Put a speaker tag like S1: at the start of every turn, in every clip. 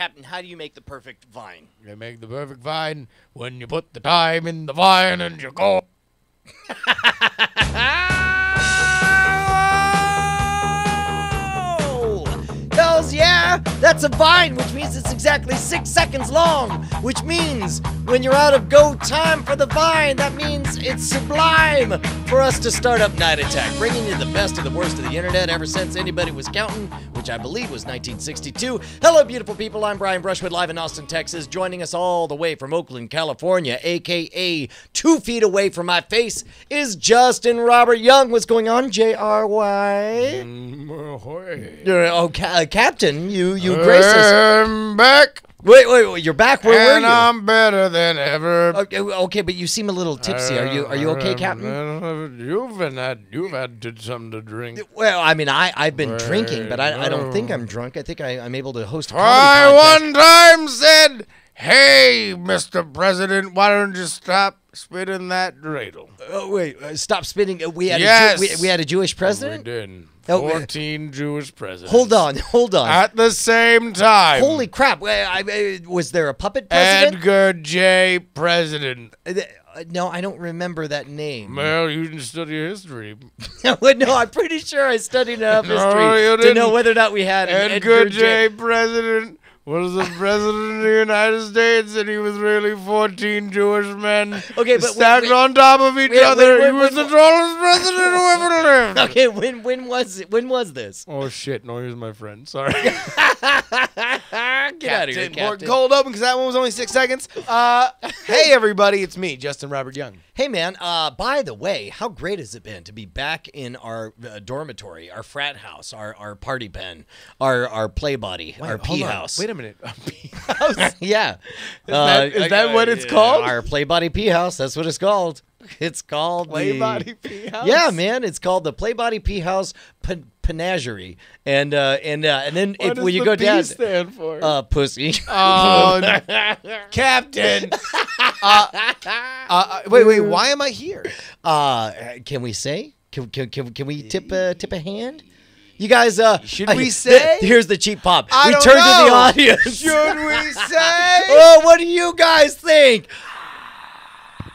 S1: Captain, how do you make the perfect vine?
S2: You make the perfect vine when you put the time in the vine and you go.
S1: Hells yeah! That's a vine, which means it's exactly 6 seconds long, which means when you're out of go time for the vine, that means it's sublime for us to start up Night Attack, bringing you the best of the worst of the internet ever since anybody was counting, which I believe was 1962. Hello, beautiful people. I'm Brian Brushwood, live in Austin, Texas. Joining us all the way from Oakland, California, a.k.a. 2 feet away from my face, is Justin Robert Young. What's going on, J.R.Y.? Okay. Captain, you grace us.
S2: I'm back.
S1: Wait, you're back. Where were you?
S2: And I'm better than ever.
S1: Okay, but you seem a little tipsy. Are you okay, Captain?
S2: You've had something to drink.
S1: Well, I mean, I've been drinking, but I don't think I'm drunk. I think I'm able to host a comedy
S2: I
S1: podcast.
S2: one time said, "Hey, Mr. President, why don't you stop spitting that dreidel?"
S1: Oh, wait, stop spitting. We had
S2: Yes.
S1: we had a Jewish president?
S2: We did.
S1: Oh,
S2: 14 Jewish presidents.
S1: Hold on.
S2: At the same time.
S1: Holy crap. Was there a puppet president?
S2: Edgar J. President.
S1: No, I don't remember that name.
S2: Well, you didn't study history.
S1: No, I'm pretty sure I studied enough
S2: No,
S1: history
S2: you
S1: to
S2: didn't.
S1: know whether or not we had an
S2: Edgar J. President was the president of the United States, and he was really 14 Jewish men stacked on top of each other. He was the tallest president who ever lived.
S1: Okay, when was this?
S2: Oh, shit. No, here's my friend. Sorry.
S1: Get out of here, Captain.
S3: Cold open because that one was only 6 seconds. Hey, everybody. It's me, Justin Robert Young.
S1: Hey, man, by the way, how great has it been to be back in our dormitory, our frat house, our party pen, our play body, our pee house?
S3: Wait a minute.
S1: Yeah.
S3: Is that what it's called?
S1: Our play body pee house. That's what it's called. It's called
S3: Play Body Pee House?
S1: Yeah, man. It's called the Play Body Pee House Panagerie. And then
S3: What does
S1: when you
S3: the
S1: go
S3: P
S1: down,
S3: stand for?
S1: pussy.
S3: Oh, Captain. Wait. Why am I here?
S1: Can we say? Can we tip a hand? You guys,
S3: Should we say?
S1: Here's the cheap pop.
S3: I
S1: We
S3: don't
S1: turn
S3: know.
S1: to the audience.
S3: Should we say?
S1: Oh, what do you guys think?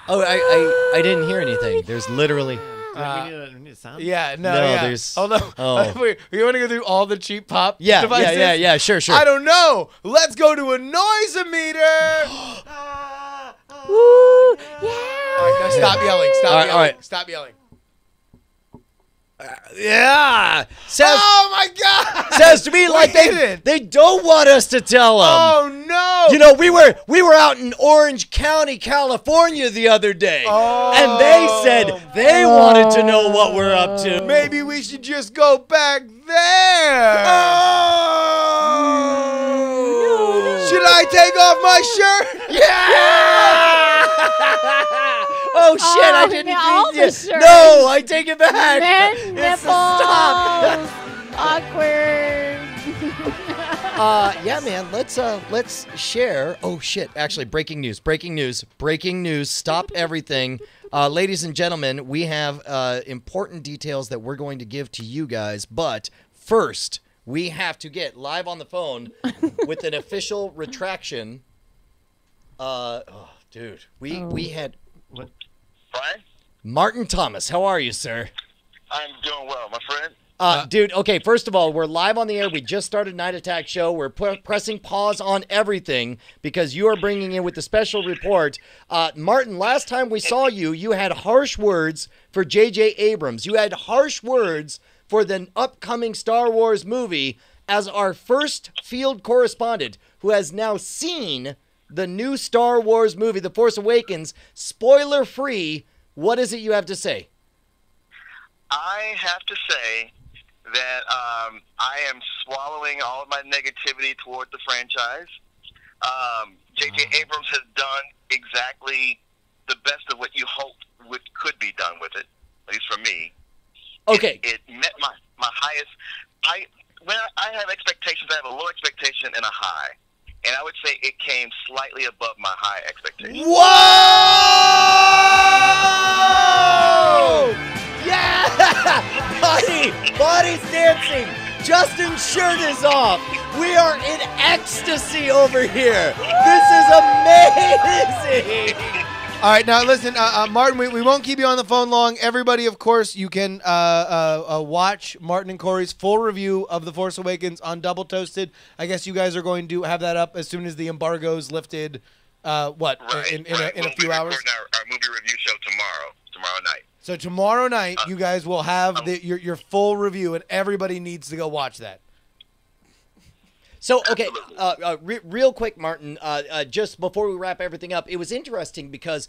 S1: Oh, I didn't hear anything. There's literally.
S3: Yeah, no,
S1: there's.
S3: Hold on.
S1: Oh.
S3: Wait, you want to go through all the cheap pop devices?
S1: Yeah, sure.
S3: I don't know. Let's go to a noisometer.
S1: Woo, yeah.
S3: All right, now stop yelling. Stop yelling.
S1: All right.
S3: Stop yelling.
S1: Yeah.
S3: Oh my God!
S1: Says to me like they don't want us to tell them.
S3: Oh no!
S1: You know, we were out in Orange County, California the other day, and they said they wanted to know what we're up to.
S3: Maybe we should just go back there.
S1: Oh!
S3: Should I take off my shirt?
S1: Yeah! Oh shit! I didn't
S4: all
S1: mean
S4: the
S1: to.
S4: shirts.
S1: No, I take it back.
S4: Men
S1: It's
S4: nipples.
S1: stop.
S4: Awkward.
S1: Yeah, man. Let's share. Oh shit! Actually, breaking news! Stop everything, ladies and gentlemen. We have important details that we're going to give to you guys, but first we have to get live on the phone with an official retraction. Dude, we had.
S5: What? Brian?
S1: Martin Thomas, how are you, sir?
S5: I'm doing well, my friend.
S1: Dude, okay, first of all, we're live on the air. We just started Night Attack Show. We're pressing pause on everything because you are bringing in with the special report. Martin, last time we saw you, you had harsh words for J.J. Abrams. You had harsh words for the upcoming Star Wars movie as our first field correspondent who has now seen the new Star Wars movie, The Force Awakens, spoiler-free. What is it you have to say?
S5: I have to say that I am swallowing all of my negativity toward the franchise. J.J. Abrams has done exactly the best of what you hoped could be done with it, at least for me.
S1: Okay.
S5: It met my highest. When I have expectations, I have a low expectation and a high. And I would say it came slightly above my high expectations.
S1: Whoa! Yeah! Body's dancing. Justin's shirt is off. We are in ecstasy over here. This is amazing.
S3: All right, now listen, Martin, we won't keep you on the phone long. Everybody, of course, you can watch Martin and Corey's full review of The Force Awakens on Double Toasted. I guess you guys are going to have that up as soon as the embargo's lifted, in a few hours?
S5: Our movie review show tomorrow night.
S3: So tomorrow night, you guys will have your full review, and everybody needs to go watch that.
S1: So, okay, real quick, Martin, just before we wrap everything up, it was interesting because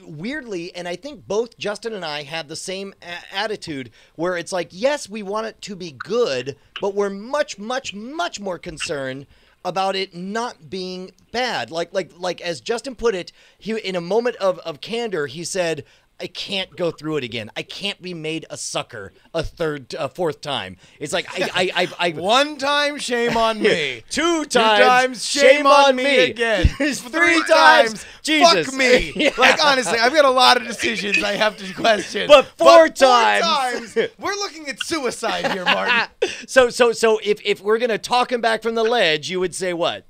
S1: weirdly, and I think both Justin and I had the same attitude where it's like, yes, we want it to be good, but we're much, much, much more concerned about it not being bad. Like as Justin put it, he in a moment of candor, he said, I can't go through it again. I can't be made a sucker a fourth time. It's like I
S3: one time, shame on me.
S1: Two times, shame on me
S3: again.
S1: Three times, Jesus.
S3: Fuck me. Yeah. Like honestly, I've got a lot of decisions I have to question.
S1: But four times,
S3: we're looking at suicide here, Martin.
S1: So if we're gonna talk him back from the ledge, you would say what?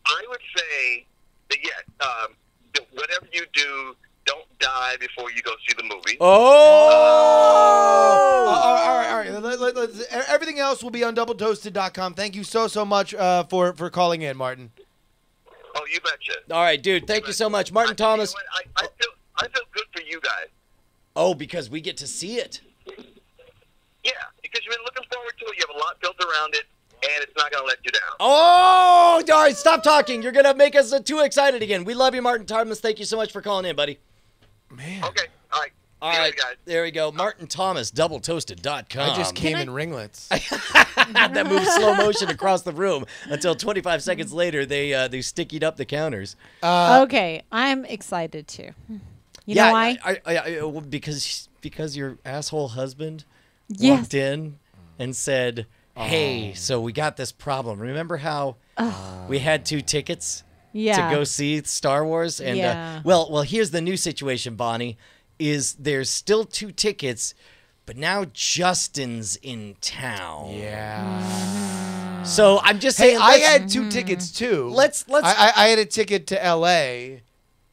S5: I would say that whatever you do, don't die before you go see the movie.
S3: All right. Everything else will be on doubletoasted.com. Thank you so much for calling in, Martin.
S5: Oh, you betcha.
S1: All right, dude. Thank you so much, Martin Thomas.
S5: I feel good for you guys.
S1: Oh, because we get to see it.
S5: Yeah, because you've been looking forward to it. You have a lot built around it, and it's not going to let you down.
S1: Oh, all right. Stop talking. You're going to make us too excited again. We love you, Martin Thomas. Thank you so much for calling in, buddy.
S3: Man.
S5: Okay. All right.
S1: All right,
S5: guys.
S1: There we go. Martin Thomas, doubletoasted.com.
S3: I just came in ringlets.
S1: That moved slow motion across the room until 25 seconds later they stickied up the counters.
S4: Okay, I'm excited too. You know why?
S1: Because your asshole husband
S4: Yes.
S1: walked in and said, "Hey, so we got this problem. Remember how we had 2 tickets?"
S4: Yeah.
S1: To go see Star Wars. And
S4: Yeah.
S1: well, here's the new situation, Bonnie, is there's still 2 tickets, but now Justin's in town.
S3: Yeah.
S1: So I'm just saying.
S3: I had 2 tickets too.
S1: Let's.
S3: I had a ticket to L.A.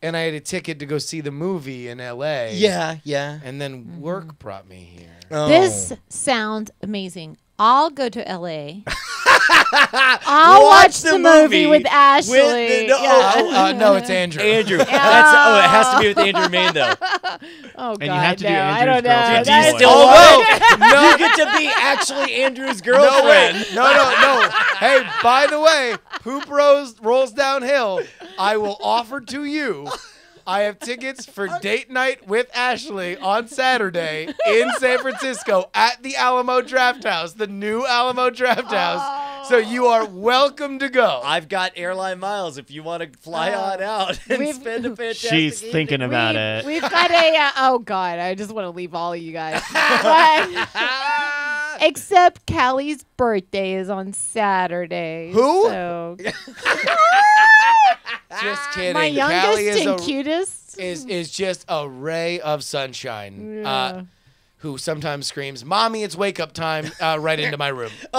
S3: and I had a ticket to go see the movie in L.A.
S1: Yeah.
S3: And then work brought me here.
S1: Oh.
S4: This sounds amazing. I'll go to LA. I'll watch the movie with Ashley.
S3: No, it's Andrew.
S1: Andrew. It has to be with Andrew Main, though.
S4: Oh, God.
S6: And you have to do
S4: I don't
S6: Andrew's
S4: know.
S6: girlfriend.
S1: Do you still want it? You get to be actually Andrew's girlfriend.
S3: No. Hey, by the way, poop rolls downhill. I will offer to you. I have tickets for date night with Ashley on Saturday in San Francisco at the Alamo Draft House, the new Alamo Draft House. So you are welcome to go.
S1: I've got airline miles if you want to fly on out and spend a fantastic
S6: She's
S1: evening.
S6: thinking about it.
S4: We've got a, oh, God, I just want to leave all of you guys. Except Callie's birthday is on Saturday.
S3: Who?
S4: So.
S3: Just kidding.
S4: My youngest
S3: Callie
S4: and cutest.
S3: is just a ray of sunshine.
S4: Yeah.
S3: Who sometimes screams, "Mommy, it's wake up time!" Right into my room.
S1: Did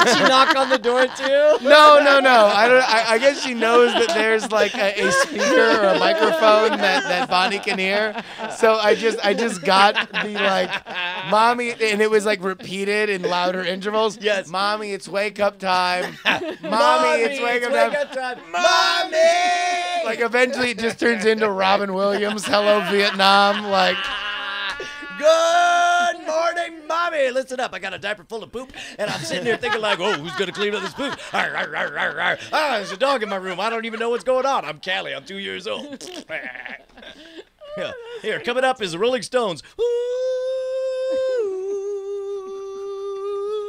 S1: she knock on the door too?
S3: No. I guess she knows that there's like a speaker or a microphone that Bonnie can hear. So I just got the like, "Mommy," and it was like repeated in louder intervals.
S1: Yes.
S3: "Mommy, it's wake up time. Mommy, it's wake up time.
S1: Mommy!
S3: Like eventually it just turns into Robin Williams, "Hello Vietnam." Like.
S1: Good morning, Mommy. Listen up. I got a diaper full of poop, and I'm sitting here thinking like, oh, who's going to clean up this poop? There's a dog in my room. I don't even know what's going on. I'm Callie. I'm 2 years old. Yeah. Here, coming up is the Rolling Stones.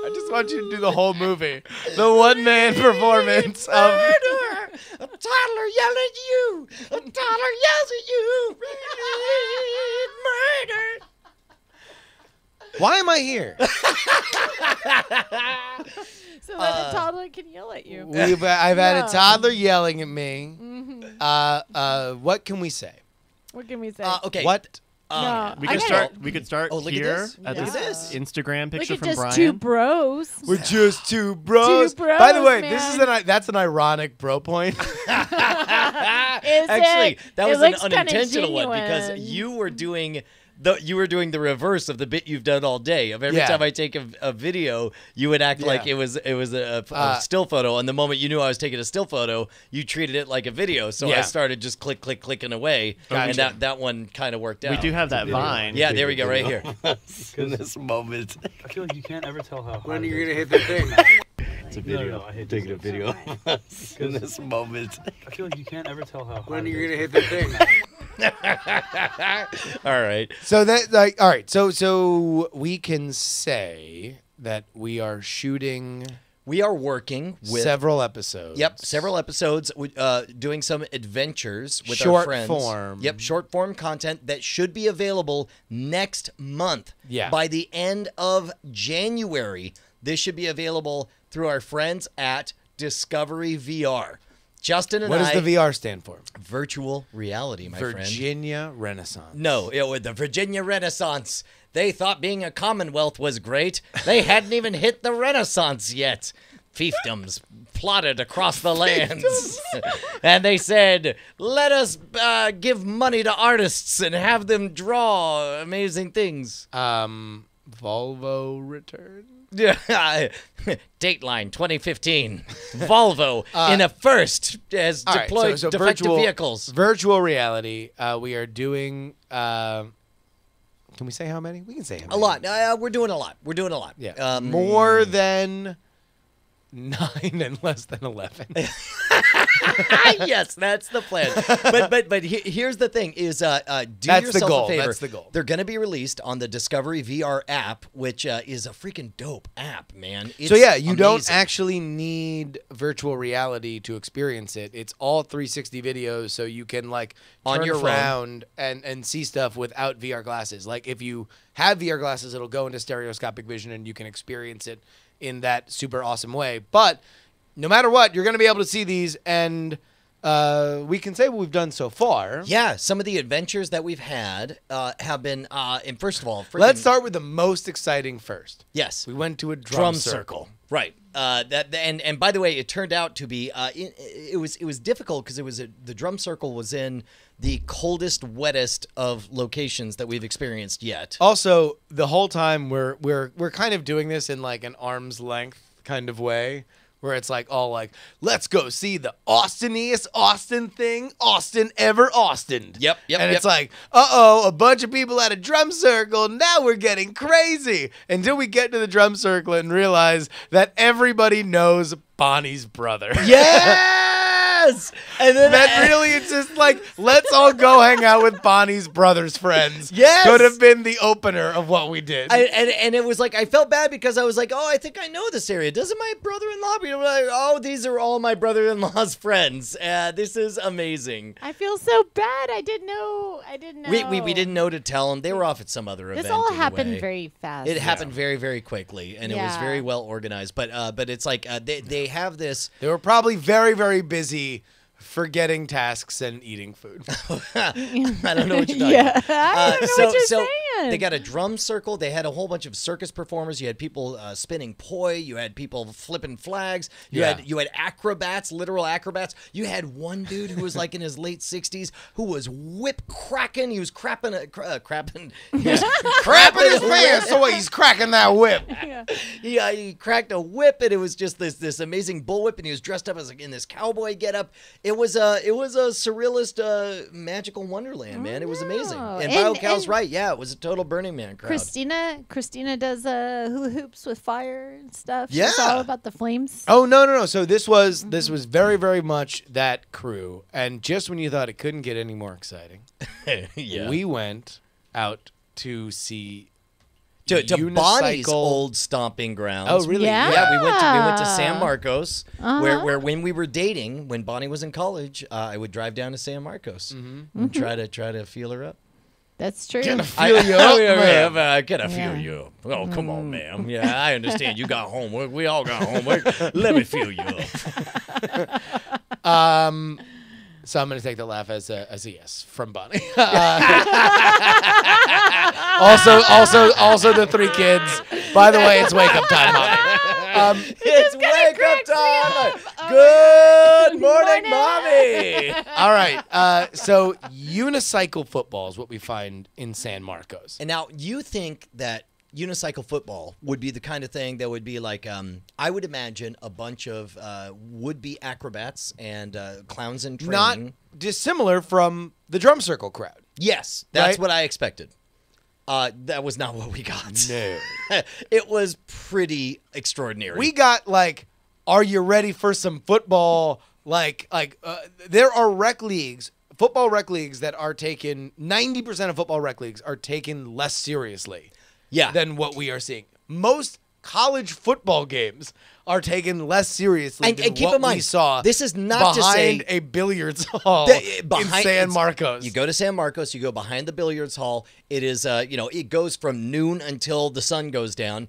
S3: I just want you to do the whole movie. The one-man performance of...
S1: Murder! A toddler yells at you! A toddler yells at you! Murder!
S3: Why am I here?
S4: So that a toddler can yell at you.
S3: I've had a toddler yelling at me.
S4: Mm-hmm.
S3: What can we say?
S4: What can we say?
S1: Okay.
S3: What
S4: No,
S6: We could start
S1: look at
S6: here
S1: this.
S6: at
S1: Look at
S6: this
S1: this.
S6: Instagram picture
S4: Look at
S6: from
S4: just
S6: Brian.
S4: two bros.
S3: We're just two bros.
S4: Two bros,
S3: By the way,
S4: man.
S3: this is that's an ironic bro point.
S1: Actually, that was an
S4: looks kinda
S1: unintentional one because
S4: genuine.
S1: you were doing the reverse of the bit you've done all day. Of every time I take a video, you would act like it was a still photo. And the moment you knew I was taking a still photo, you treated it like a video. So I started just clicking away, and that one kind of worked out.
S6: We do have that Vine.
S1: Yeah, there we go, right here.
S2: In this moment.
S7: I feel like you can't ever tell how.
S2: When are you gonna hit the thing?
S7: It's a video. No, I hate taking a video.
S2: In this moment.
S7: I feel like you can't ever tell how.
S2: When are you gonna hit the thing?
S1: All right.
S3: So so we can say that we are shooting.
S1: We are working with
S3: several episodes.
S1: Yep, several episodes. Doing some adventures with
S3: Short
S1: our friends.
S3: form.
S1: Yep, short form content that should be available next month.
S3: Yeah.
S1: By the end of January, this should be available through our friends at Discovery VR. Justin and
S3: What
S1: I.
S3: does the VR stand for?
S1: Virtual reality, my friend.
S3: Virginia Renaissance.
S1: No, the Virginia Renaissance. They thought being a Commonwealth was great. They hadn't even hit the Renaissance yet. Fiefdoms plotted across the lands. And they said, let us give money to artists and have them draw amazing things.
S3: Volvo return.
S1: Yeah, Dateline 2015. Volvo in a first has deployed
S3: so
S1: defective vehicles.
S3: Virtual reality. We are doing. Can we say how many? We can say how many.
S1: A lot. We're doing a lot.
S3: Yeah. More than 9 and less than 11.
S1: Yes, that's the plan. But here's the thing: is do
S3: That's
S1: yourself
S3: the goal.
S1: a favor.
S3: That's the goal.
S1: They're going to be released on the Discovery VR app, which is a freaking dope app, man. It's
S3: So yeah, you don't
S1: amazing.
S3: actually need virtual reality to experience it. It's all 360 videos, so you can like
S1: On
S3: turn
S1: your phone.
S3: around and see stuff without VR glasses. Like if you have VR glasses, it'll go into stereoscopic vision and you can experience it in that super awesome way. But no matter what, you're going to be able to see these, and we can say what we've done so far.
S1: Yeah, some of the adventures that we've had have been. And first of all,
S3: Let's start with the most exciting first.
S1: Yes,
S3: We went to a drum circle.
S1: Right. And by the way, it turned out to be it was difficult because the drum circle was in the coldest, wettest of locations that we've experienced yet.
S3: Also, the whole time we're kind of doing this in like an arm's length kind of way, where it's like all like, let's go see the Austiniest Austin thing Austin ever Austined.
S1: Yep.
S3: And it's like, a bunch of people at a drum circle. Now we're getting crazy. Until we get to the drum circle and realize that everybody knows Bonnie's brother.
S1: Yes! And then
S3: That really, it's just like, let's all go hang out with Bonnie's brother's friends.
S1: Yes!
S3: Could have been the opener of what we did.
S1: And it was like, I felt bad because I was like, I think I know this area. Doesn't my brother-in-law be like, these are all my brother-in-law's friends. This is amazing.
S4: I feel so bad. I didn't know.
S1: We didn't know to tell them. They were off at some other event.
S4: This all happened
S1: anyway.
S4: very fast.
S1: It happened very, very quickly, and it was very well organized. But it's like they have this.
S3: They were probably very, very busy forgetting tasks and eating food.
S1: I don't know what you're talking about.
S4: I don't know what you're saying.
S1: They got a drum circle. They had a whole bunch of circus performers. You had people spinning poi. You had people flipping flags. You had acrobats, literal acrobats. You had one dude who was like in his late 60s who was whip cracking. He was crapping his
S3: Crapping his pants, so he's cracking that whip.
S1: He cracked a whip, and it was just this amazing bullwhip, and he was dressed up as in this cowboy getup. It was a surrealist magical wonderland, man. It was amazing. And BioCal's right. Yeah, it was a total Burning Man crowd.
S4: Christina does hula hoops with fire and stuff.
S1: Yeah.
S4: She's all about the flames.
S3: Oh no. So this was very, very much that crew. And just when you thought it couldn't get any more exciting, we went out to see
S1: to Bonnie's old stomping grounds.
S3: Oh, really?
S1: Yeah, we went to San Marcos, where when we were dating, when Bonnie was in college, I would drive down to San Marcos and try to feel her up.
S4: That's true.
S3: Gonna feel you up, man.
S1: I gotta feel you up. Oh, come on, ma'am. Yeah, I understand. You got homework. We all got homework. Let me feel you up.
S3: So I'm going to take the laugh as a yes from Bonnie. also the 3 kids. By the way, it's wake up time, Mommy.
S1: It's wake up time. Good morning, Mommy.
S3: All right. So unicycle football is what we find in San Marcos.
S1: And now you think that unicycle football would be the kind of thing that would be like, I would imagine a bunch of would-be acrobats and clowns in training.
S3: Not dissimilar from the drum circle crowd.
S1: Yes, that's
S3: right?
S1: what I expected. That was not what we got.
S3: No.
S1: It was pretty extraordinary.
S3: We got like, are you ready for some football? There are rec leagues, football rec leagues that are taken, 90% of football rec leagues are taken less seriously than what we are seeing. Most college football games are taken less seriously than
S1: keep
S3: what
S1: in mind,
S3: we saw
S1: this is not to say
S3: behind a billiards hall in San Marcos.
S1: You go to San Marcos, you go behind the billiards hall. It is, it goes from noon until the sun goes down.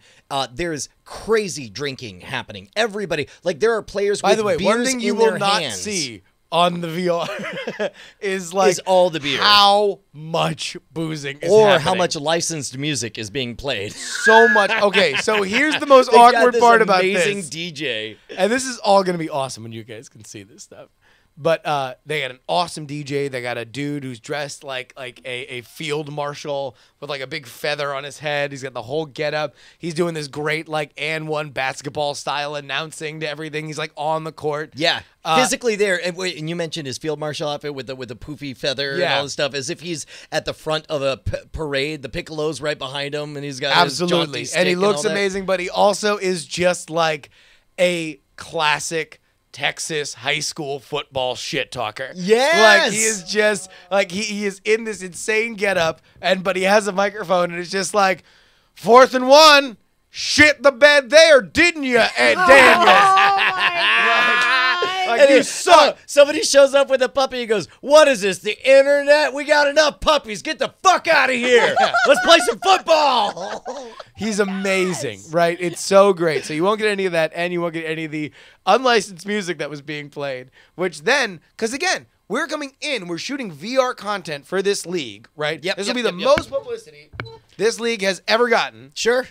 S1: There's crazy drinking happening. Everybody, like there are players with beers in their hands.
S3: By the way, one thing you will not see on the VR is
S1: all the beer.
S3: How much boozing is
S1: or
S3: happening.
S1: how much licensed music is being played.
S3: So much. Okay, so here's the most awkward part about this.
S1: Amazing DJ.
S3: And this is all going to be awesome when you guys can see this stuff. But they got an awesome DJ. They got a dude who's dressed like a field marshal with like a big feather on his head. He's got the whole getup. He's doing this great like and one basketball style announcing to everything. He's like on the court.
S1: Yeah, physically there. And you mentioned his field marshal outfit with the poofy feather and all this stuff, as if he's at the front of a parade. The piccolo's right behind him, and he's got
S3: absolutely,
S1: his
S3: and he looks
S1: and
S3: amazing. But he also is just like a classic Texas high school football shit talker.
S1: Yes.
S3: Like he is just like he is in this insane getup, but he has a microphone and it's just like 4th and 1, shit the bed there, didn't you, Ed Daniels?
S4: Oh my God.
S3: Like you suck.
S1: Somebody shows up with a puppy. He goes, "What is this? The internet? We got enough puppies. Get the fuck out of here. Let's play some football."
S3: He's amazing, right? It's so great. So you won't get any of that, and you won't get any of the unlicensed music that was being played, which then, because again, we're coming in, we're shooting VR content for this league, right?
S1: Yep.
S3: This will be the most publicity this league has ever gotten.
S1: Sure.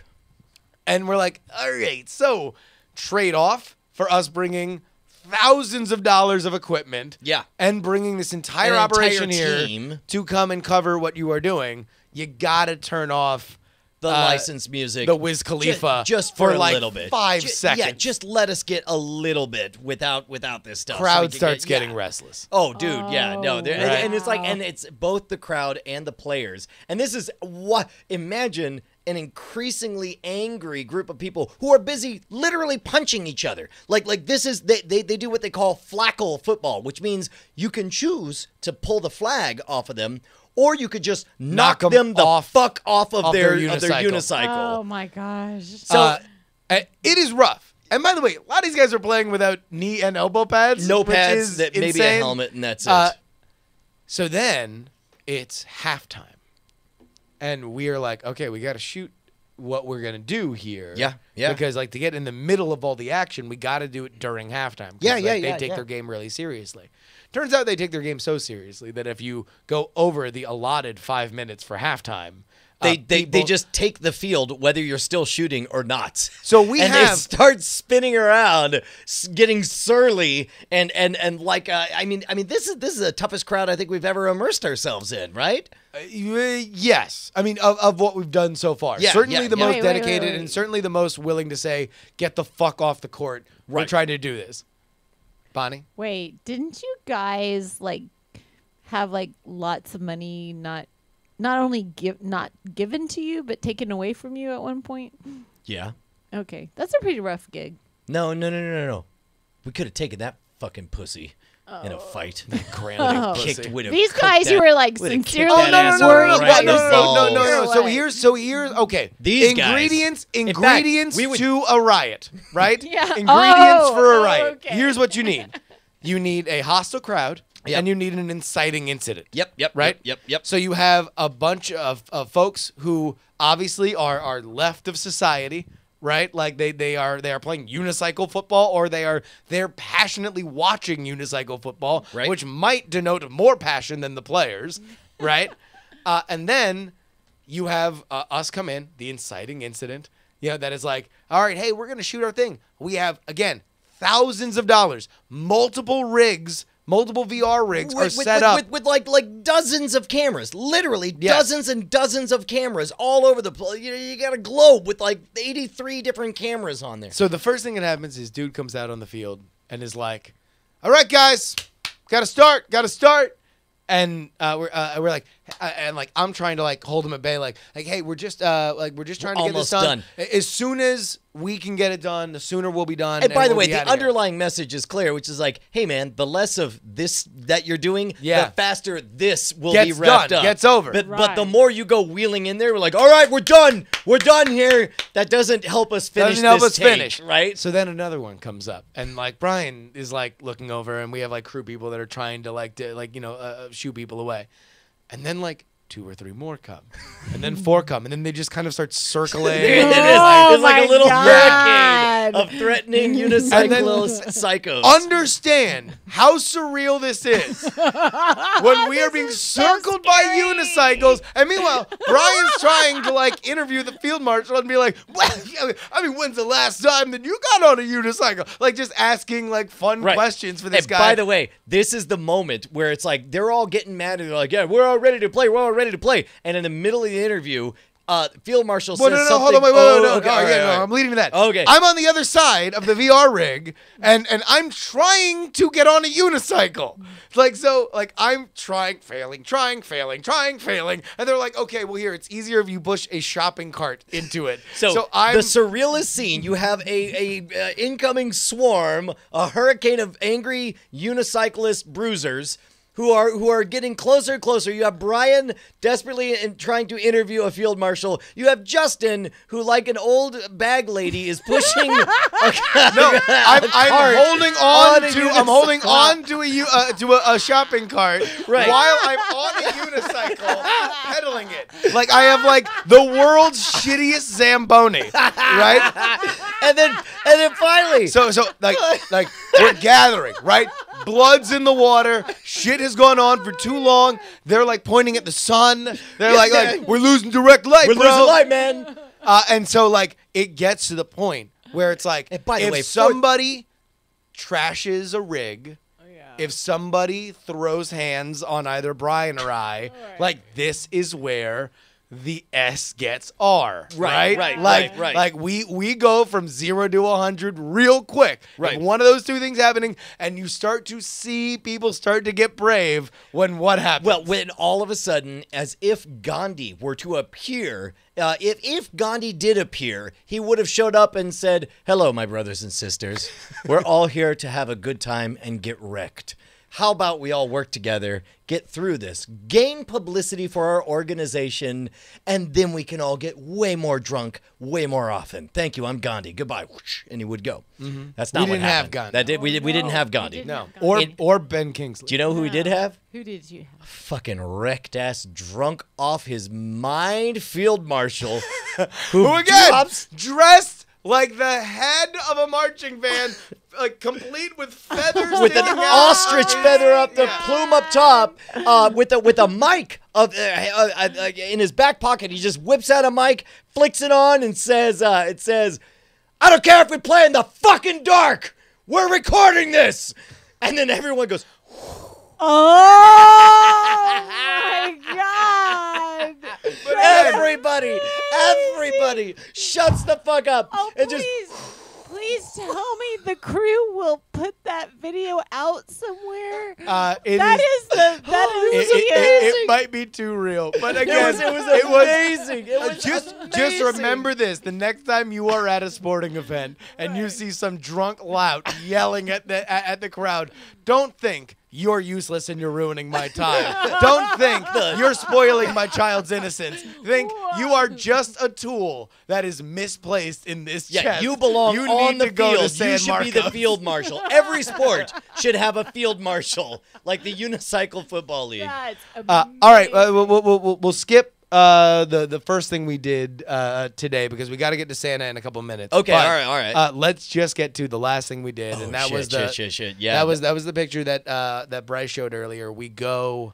S3: And we're like, all right, so trade off for us bringing thousands of dollars of equipment and bringing this entire operation here to come and cover what you are doing. You got to turn off
S1: the licensed music,
S3: the Wiz Khalifa,
S1: just for a
S3: like
S1: little bit,
S3: 5 seconds.
S1: Yeah, just let us get a little bit without this stuff.
S3: Crowd starts getting restless.
S1: Oh, dude, yeah, no, and it's like, and it's both the crowd and the players, and this is what imagine an increasingly angry group of people who are busy literally punching each other. Like this is they do what they call flackle football, which means you can choose to pull the flag off of them, or you could just knock them the fuck off of their unicycle.
S4: Oh my gosh.
S3: So it is rough. And by the way, a lot of these guys are playing without knee and elbow pads.
S1: No
S3: which
S1: pads,
S3: is
S1: that maybe
S3: insane.
S1: a helmet, and that's it.
S3: So then it's halftime. And we are like, okay, we got to shoot what we're going to do here.
S1: Yeah.
S3: Because like to get in the middle of all the action, we got to do it during halftime. They take their game really seriously. Turns out they take their game so seriously that if you go over the allotted 5 minutes for halftime,
S1: they just take the field whether you're still shooting or not.
S3: So
S1: they start spinning around, getting surly, and like I mean this is the toughest crowd I think we've ever immersed ourselves in, right?
S3: Yes. I mean, of what we've done so far. Certainly the most dedicated and certainly the most willing to say, get the fuck off the court. We're trying to do this. Bonnie?
S4: Wait, didn't you guys like have like lots of money not only not given to you but taken away from you at one point? Yeah. Okay. That's a pretty rough gig.
S1: No. We could have taken that fucking pussy in a fight.
S4: These guys who were like sincerely worried about
S3: no. So here's okay.
S1: These
S3: ingredients
S1: fact,
S3: to a riot, right?
S4: Yeah.
S3: Ingredients for a riot.
S4: Okay.
S3: Here's what you need. You need a hostile crowd. Yep. And you need an inciting incident.
S1: Yep.
S3: Right?
S1: Yep.
S3: So you have a bunch of folks who obviously are left of society, right? Like they are playing unicycle football, or they're passionately watching unicycle football,
S1: Right.
S3: which might denote more passion than the players, right? And then you have us come in, the inciting incident, that is like, all right, hey, we're gonna shoot our thing. We have, again, thousands of dollars, multiple rigs. Multiple VR rigs are set up
S1: with like dozens of cameras, literally dozens and dozens of cameras all over the place. You got a globe with like 83 different cameras on there.
S3: So the first thing that happens is dude comes out on the field and is like, "All right, guys, gotta start." And we're like, and like I'm trying to like hold him at bay, like hey, we're just trying to get this
S1: almost
S3: done. As soon as we can get it done, the sooner we'll be done.
S1: And by the
S3: we'll
S1: way,
S3: be
S1: the
S3: outta here.
S1: underlying message is clear, which is like, hey man, the less of this that you're doing, the faster this will be wrapped up.
S3: Gets over.
S1: But the more you go wheeling in there, we're like, all right, we're done here. That doesn't help us finish. Finish, right?
S3: So then another one comes up, and like Brian is like looking over, and we have like crew people that are trying to shoo people away, and then like 2 or 3 more come, and then 4 come, and then they just kind of start circling.
S1: It's like a little hurricane of threatening unicycle psychos.
S3: Understand how surreal this is when we are being circled by unicycles, and meanwhile Brian's trying to like interview the field marshal and be like, well, I mean, when's the last time that you got on a unicycle? Like just asking like fun questions for this guy.
S1: By the way, this is the moment where it's like they're all getting mad and they're like, yeah, we're all ready to play. We're all ready to play. And in the middle of the interview, field marshal says something.
S3: Hold on, wait,
S1: okay,
S3: all right.
S1: I'm
S3: I'm leading to that.
S1: Okay.
S3: I'm on the other side of the VR rig, and I'm trying to get on a unicycle. I'm failing, and they're like, okay, well here, it's easier if you push a shopping cart into it.
S1: So
S3: I'm
S1: the surrealist scene, you have a incoming swarm, a hurricane of angry unicyclist bruisers who are getting closer and closer. You have Brian desperately trying to interview a field marshal. You have Justin, who, like an old bag lady, is pushing. I'm
S3: holding on to a shopping cart while I'm on a unicycle pedaling it. Like I have like the world's shittiest Zamboni, right?
S1: and then finally,
S3: so like we're gathering, right? Blood's in the water. Shit has gone on for too long. They're like pointing at the sun. They're like we're losing direct light.
S1: We're losing light, man.
S3: And so like it gets to the point where it's like, if somebody trashes a rig, if somebody throws hands on either Brian or I, like this is where the S gets R, right? Like we go from 0 to 100 real quick.
S1: Right.
S3: Like one of those two things happening, and you start to see people start to get brave when what happens?
S1: Well, when all of a sudden, as if Gandhi were to appear, if Gandhi did appear, he would have showed up and said, "Hello, my brothers and sisters. We're all here to have a good time and get wrecked. How about we all work together, get through this, gain publicity for our organization, and then we can all get way more drunk way more often. Thank you, I'm Gandhi. Goodbye." And he would go.
S3: Mm-hmm.
S1: That's not what happened.
S3: We
S1: didn't have Gandhi.
S3: No. Or Ben Kingsley.
S1: Do you know who we did have?
S4: Who did you have?
S1: Fucking wrecked ass, drunk off his mind field marshal who
S3: again
S1: drops
S3: dressed like the head of a marching band, like complete with feathers,
S1: with an ostrich feather up, the plume up top, with a mic in his back pocket. He just whips out a mic, flicks it on, and says, "It says, I don't care if we play in the fucking dark. We're recording this." And then everyone goes,
S4: "Oh my god!"
S1: But everybody shuts the fuck up.
S4: Oh,
S1: and
S4: please tell me the crew will put that video out somewhere.
S3: It might be too real, but again,
S1: it was amazing.
S3: Just remember this: the next time you are at a sporting event and you see some drunk lout yelling at the crowd, don't think you're useless and you're ruining my time. Don't think you're spoiling my child's innocence. Think you are just a tool that is misplaced in this chest.
S1: You belong on the field. You should
S3: Marcos.
S1: be the field marshal. Every sport should have a field marshal, like the Unicycle Football League.
S4: That's
S3: all right, we'll skip the first thing we did today because we got to get to Santa in a couple minutes.
S1: Okay,
S3: but,
S1: all right.
S3: Let's just get to the last thing we did, and that was
S1: Yeah,
S3: that was the picture that Bryce showed earlier. We go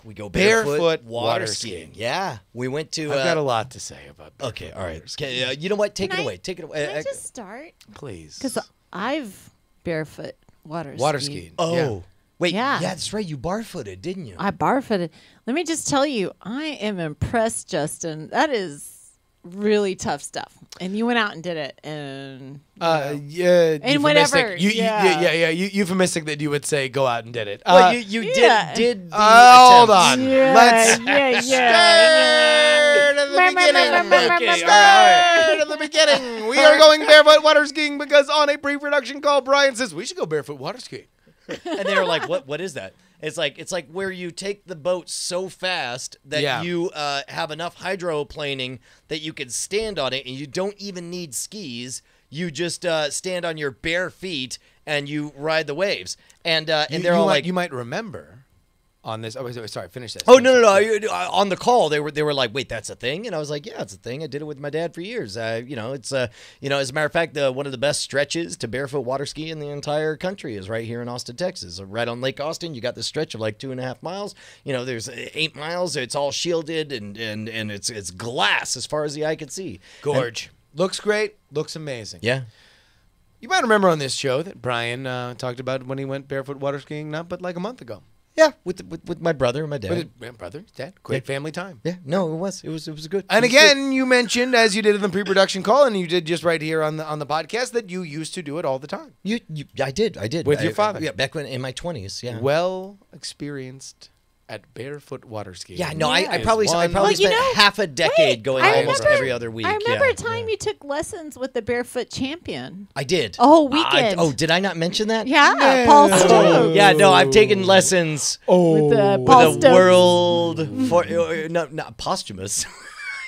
S1: barefoot
S3: water
S1: skiing. Yeah, we went to.
S3: I've got a lot to say about.
S1: Okay, all right. You know what? Take it away. Take it away.
S4: Can I just start?
S3: Please.
S4: Because I've barefoot water
S3: skied.
S1: Oh.
S3: Yeah.
S1: Wait,
S4: Yeah.
S1: that's right. You barefooted, didn't you?
S4: I barefooted. Let me just tell you, I am impressed, Justin. That is really tough stuff. And you went out and did it, and
S3: yeah,
S4: and whatever.
S3: Euphemistic that you would say go out and did it.
S1: Well, you did. The
S3: Hold
S1: attempts.
S3: on.
S4: Yeah,
S3: Let's
S4: yeah.
S3: start at the beginning.
S1: Okay,
S3: Start at the beginning. We are going barefoot water skiing because on a pre-production call, Brian says we should go barefoot water skiing.
S1: And they were like, "What is that?" It's like where you take the boat so fast that you have enough hydroplaning that you can stand on it, and you don't even need skis. You just stand on your bare feet and you ride the waves. And they're all like,
S3: you might remember. On this, sorry, finish this.
S1: Oh no! On the call, they were like, "Wait, that's a thing," and I was like, "Yeah, it's a thing. I did it with my dad for years. It's as a matter of fact, one of the best stretches to barefoot water ski in the entire country is right here in Austin, Texas. Right on Lake Austin, you got this stretch of like 2.5 miles. There's 8 miles. It's all shielded and it's glass as far as the eye can see.
S3: Gorge. Looks great. Looks amazing.
S1: Yeah.
S3: You might remember on this show that Brian talked about when he went barefoot water skiing, but like a month ago.
S1: Yeah, with my brother and my dad.
S3: Brother, dad, great family time.
S1: Yeah, no, it was good.
S3: And again, you mentioned as you did in the pre-production call, and you did just right here on the podcast that you used to do it all the time.
S1: I did
S3: with your father.
S1: Yeah, back when in my 20s. Yeah,
S3: well experienced at barefoot water skiing.
S1: Yeah, no, I probably spent half a decade going almost every other week.
S4: I remember a time you took lessons with the barefoot champion.
S1: I did.
S4: A whole weekend.
S1: Did I not mention that?
S4: Yeah, Paul Stokes.
S1: Yeah, no, I've taken lessons
S4: with Paul Stokes.
S1: World for not posthumous.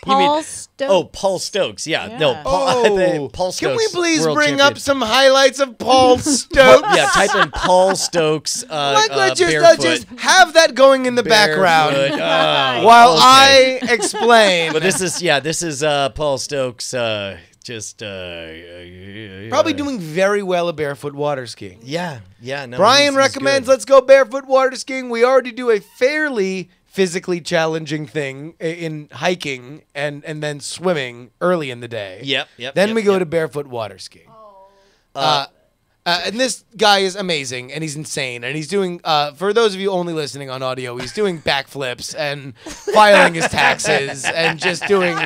S4: Paul Stokes.
S1: Oh, Paul Stokes. Yeah. No, Paul Stokes.
S3: Can we please
S1: world
S3: bring
S1: champion.
S3: up some highlights of Paul Stokes?
S1: Yeah, type in Paul Stokes.
S3: Let's just have that going in the background while
S1: okay.
S3: I explain.
S1: But this is Paul Stokes.
S3: Probably doing very well at barefoot water skiing.
S1: Yeah. No,
S3: Brian recommends let's go barefoot water skiing. We already do a fairly physically challenging thing in hiking and then swimming early in the day.
S1: Yep.
S3: Then we go to barefoot water skiing. And this guy is amazing, and he's insane, and he's doing, for those of you only listening on audio, he's doing backflips and filing his taxes and just doing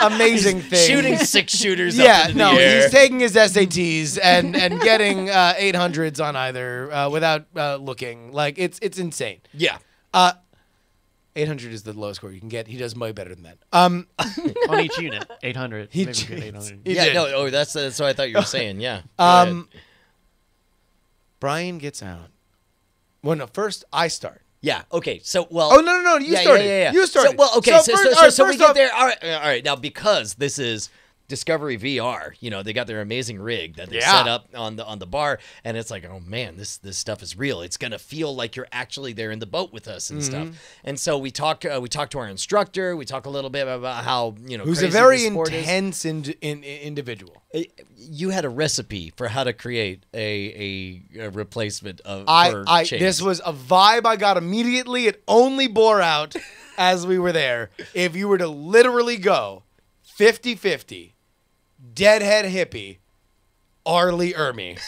S3: amazing things.
S1: Shooting 6-shooters up into the air.
S3: He's taking his SATs and getting 800s on either without looking. Like, it's insane.
S1: Yeah.
S3: 800 is the lowest score you can get. He does way better than that.
S6: On each unit, 800. Maybe get 800.
S1: No, that's what I thought you were saying. Yeah.
S3: Brian gets out. Well, no, first I start.
S1: Yeah. Okay. So, well.
S3: Oh no! You started.
S1: Yeah.
S3: You started.
S1: So, okay. So we get
S3: off,
S1: there. All right. Now, because this is Discovery VR, they got their amazing rig that they set up on the bar, and it's like, oh man, this stuff is real. It's gonna feel like you're actually there in the boat with us and stuff. And so we talk to our instructor. We talk a little bit about how
S3: who's
S1: crazy
S3: a very
S1: the sport
S3: intense individual.
S1: You had a recipe for how to create a replacement of chains.
S3: This was a vibe I got immediately. It only bore out as we were there. If you were to literally go 50-50, deadhead hippie, Arlie Ermy.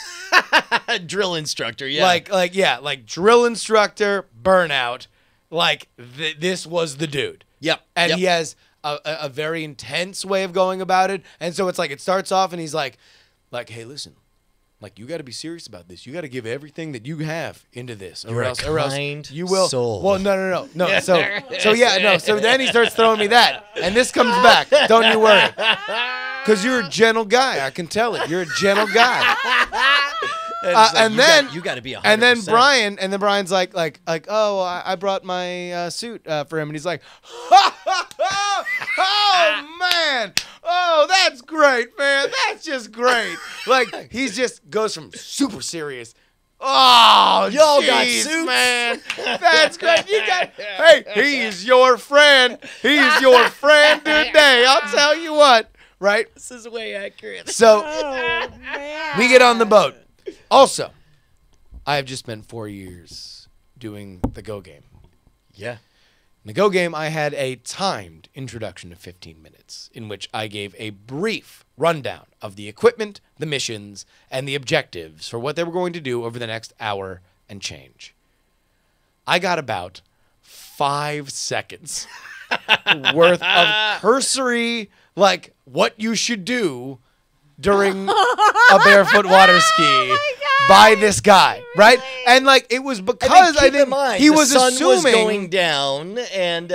S1: Drill instructor, yeah.
S3: Like drill instructor, burnout. Like, this was the dude.
S1: Yep.
S3: And he has a very intense way of going about it. And so it's like, it starts off and he's like, hey, listen, like, you got to be serious about this. You got to give everything that you have into this. Or else you will.
S1: Soul.
S3: Well, no. So then he starts throwing me that. And this comes back. Don't you worry. Because you're a gentle guy. I can tell it. You're a gentle guy.
S1: You got to be 100%.
S3: And then Brian's like, oh, I brought my suit for him, and he's like, oh man, oh that's great, man, that's just great. Like, he's just goes from super serious Oh,
S1: y'all got
S3: jeez,
S1: suits,
S3: man. That's great. You got. Hey, he's your friend. He's your friend today. I'll tell you what. Right.
S1: This is way accurate.
S3: So
S4: man.
S3: we get on the boat. Also, I have just spent 4 years doing the Go game.
S1: Yeah.
S3: In the Go game, I had a timed introduction of 15 minutes in which I gave a brief rundown of the equipment, the missions, and the objectives for what they were going to do over the next hour and change. I got about 5 seconds worth of cursory, like, what you should do during a barefoot water ski by this guy, right? And like it was because I think he was
S1: the sun
S3: assuming
S1: was going down, and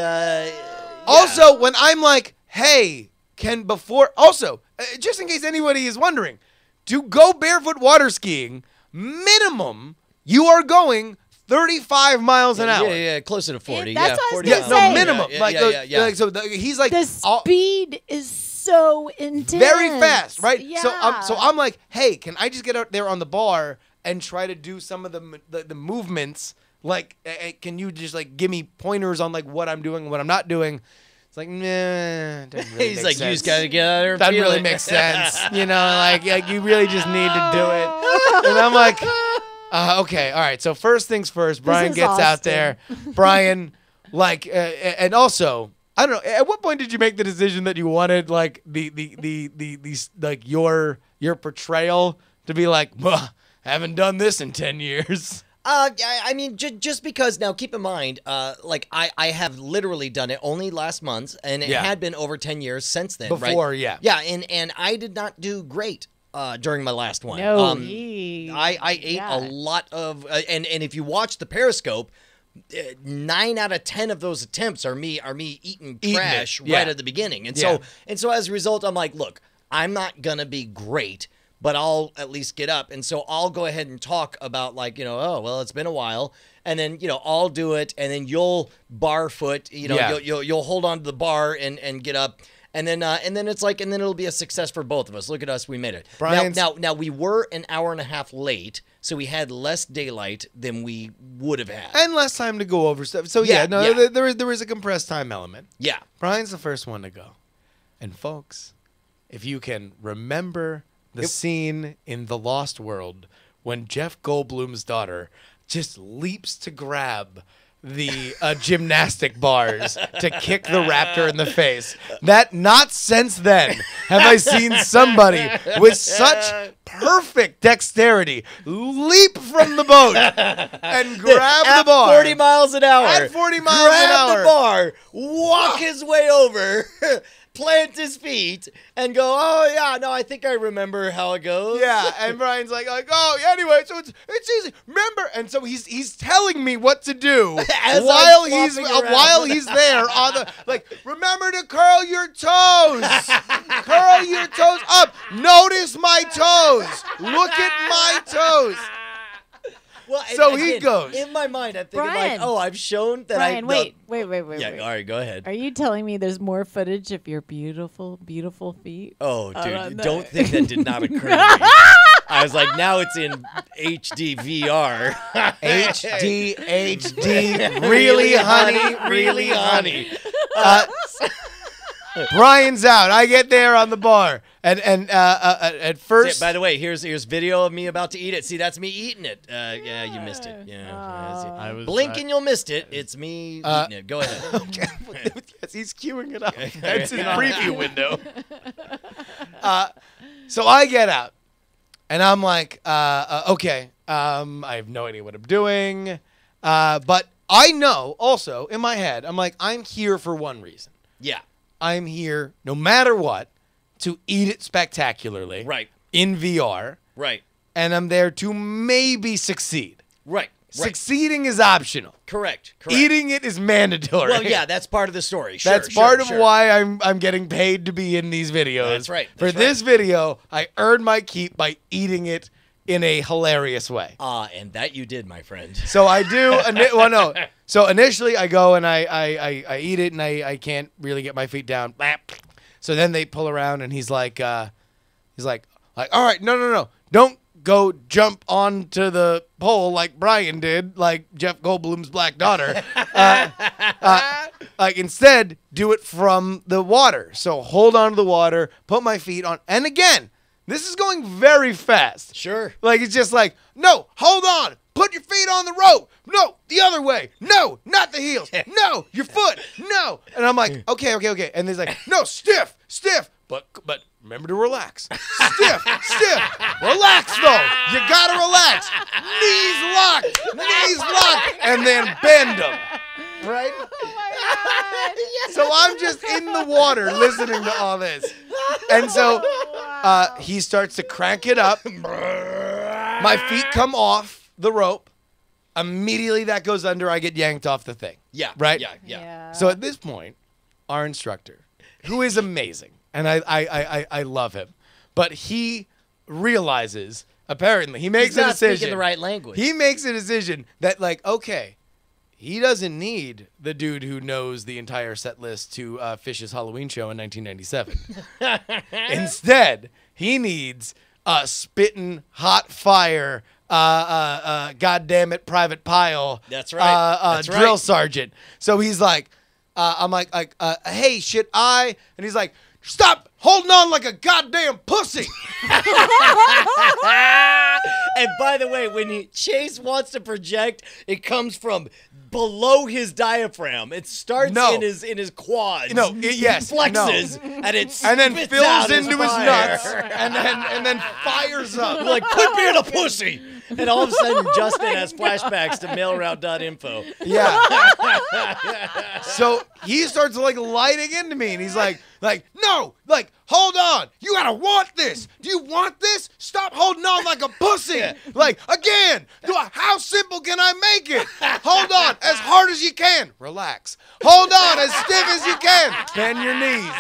S3: also when I'm like, hey, can before also just in case anybody is wondering, to go barefoot water skiing, minimum you are going 35 miles an hour.
S1: Yeah, closer to 40.
S4: That's
S1: yeah,
S4: what I was
S1: 40
S4: gonna
S1: miles.
S4: say.
S3: No, minimum.
S1: Yeah.
S3: Like, so he's like
S4: the speed is so intense.
S3: very fast, right?
S4: Yeah.
S3: So I'm like, hey, can I just get out there on the bar and try to do some of the movements? Like, can you just like give me pointers on like what I'm doing and what I'm not doing? It's like, nah. Doesn't really
S1: He's
S3: make
S1: like,
S3: sense.
S1: you just gotta get out there.
S3: Doesn't really make sense, you know. Like you really just need to do it. And I'm like, okay, all right. So first things first, Brian
S4: is
S3: gets out
S4: Austin.
S3: there. Brian, like, and also, I don't know. At what point did you make the decision that you wanted like the like your portrayal to be like, haven't done this in 10 years?
S1: I mean, just because now, keep in mind, like I have literally done it only last month, and it had been over 10 years since then.
S3: Before,
S1: right?
S3: yeah,
S1: and I did not do great during my last one.
S4: No,
S1: I ate a lot of, and if you watch the Periscope, 9 out of 10 of those attempts are me eating trash right at the beginning, and so as a result, I'm like, look, I'm not gonna be great, but I'll at least get up. And so I'll go ahead and talk about like, oh, well, it's been a while. And then, I'll do it. And then you'll barfoot, you'll hold on to the bar and get up. And then it's like, and then it'll be a success for both of us. Look at us. We made it. Now we were an hour and a half late. So we had less daylight than we would have had.
S3: And less time to go over stuff. So there is a compressed time element.
S1: Yeah.
S3: Brian's the first one to go. And folks, if you can remember the scene in The Lost World when Jeff Goldblum's daughter just leaps to grab the gymnastic bars to kick the raptor in the face. That not since then have I seen somebody with such perfect dexterity leap from the boat and grab the bar.
S1: At 40 miles an hour.
S3: At 40 miles an hour.
S1: Grab the bar, walk his way over, plant his feet, and go, oh, yeah, no, I think I remember how it goes.
S3: Yeah, and Brian's like, oh, yeah, anyway, so it's easy. Remember, and so he's telling me what to do while he's there on the, like, remember to curl your toes. Curl your toes up. Notice my toes. Look at my toes.
S1: Well,
S3: so he goes.
S1: In my mind, I'm thinking
S4: Brian.
S1: like, oh, I've shown that
S4: Brian, wait.
S1: Yeah, all right, go ahead.
S4: Are you telling me there's more footage of your beautiful, beautiful feet?
S1: Oh,
S4: on
S1: dude,
S4: the-
S1: don't think that did not occur to me. I was like, now it's in HD VR.
S3: HD, really, honey, really, honey. Brian's out. I get there on the bar, and at first.
S1: By the way, here's video of me about to eat it. See, that's me eating it. Yeah, you missed it. Yeah, blink and you'll missed it. It's me eating it. Go ahead.
S3: Okay. Yes, he's queuing it up. That's his preview window. So I get out, and I'm like, okay, I have no idea what I'm doing, but I know also in my head, I'm like, I'm here for one reason.
S1: Yeah.
S3: I'm here, no matter what, to eat it spectacularly.
S1: Right.
S3: In VR.
S1: Right.
S3: And I'm there to maybe succeed.
S1: Right.
S3: Succeeding is optional.
S1: Correct.
S3: Eating it is mandatory.
S1: Well, yeah, that's part of the story. Sure,
S3: that's part of why I'm getting paid to be in these videos.
S1: That's right.
S3: For this video, I earned my keep by eating it in a hilarious way.
S1: And that you did, my friend.
S3: So I do. Well, no. So initially, I go and I eat it, and I can't really get my feet down. So then they pull around, and he's like, all right, no, don't go jump onto the pole like Brian did, like Jeff Goldblum's black daughter. Like instead, do it from the water. So hold on to the water, put my feet on, and again, this is going very fast.
S1: Sure.
S3: Like it's just like, no, hold on, put your feet on the rope. No, the other way. No, not the heels. No, your foot. No. And I'm like, okay. And he's like, no, stiff. But remember to relax. Stiff. Relax, though. You gotta relax. Knees locked. And then bend them. Right?
S4: Oh my God.
S3: So I'm just in the water listening to all this. And so he starts to crank it up. My feet come off the rope. Immediately that goes under. I get yanked off the thing.
S1: Yeah.
S3: Right?
S1: Yeah.
S3: So at this point, our instructor, who is amazing, and I love him, but he realizes, apparently, he makes a decision.
S1: He's not speaking the right language.
S3: He makes a decision that, like, okay, he doesn't need the dude who knows the entire set list to Fish's Halloween show in 1997. Instead, he needs a spitting hot fire, goddammit, Private Pile.
S1: That's right.
S3: Drill sergeant. So he's like, I'm like, hey, should I? And he's like, stop holding on like a goddamn pussy.
S1: And by the way, when Chase wants to project, it comes from below his diaphragm. It starts in his quads.
S3: No, yes,
S1: flexes, and
S3: then
S1: spits
S3: fills
S1: out
S3: into his
S1: fire.
S3: nuts, and then fires up.
S1: Like, quit being a pussy. And all of a sudden, Justin has flashbacks to mailroute.info.
S3: Yeah. So he starts like lighting into me, and he's like, no, like, hold on. You gotta want this. Do you want this? Stop holding on like a pussy. Like, again, how simple can I make it? Hold on, as hard as you can. Relax. Hold on, as stiff as you can. Bend your knees.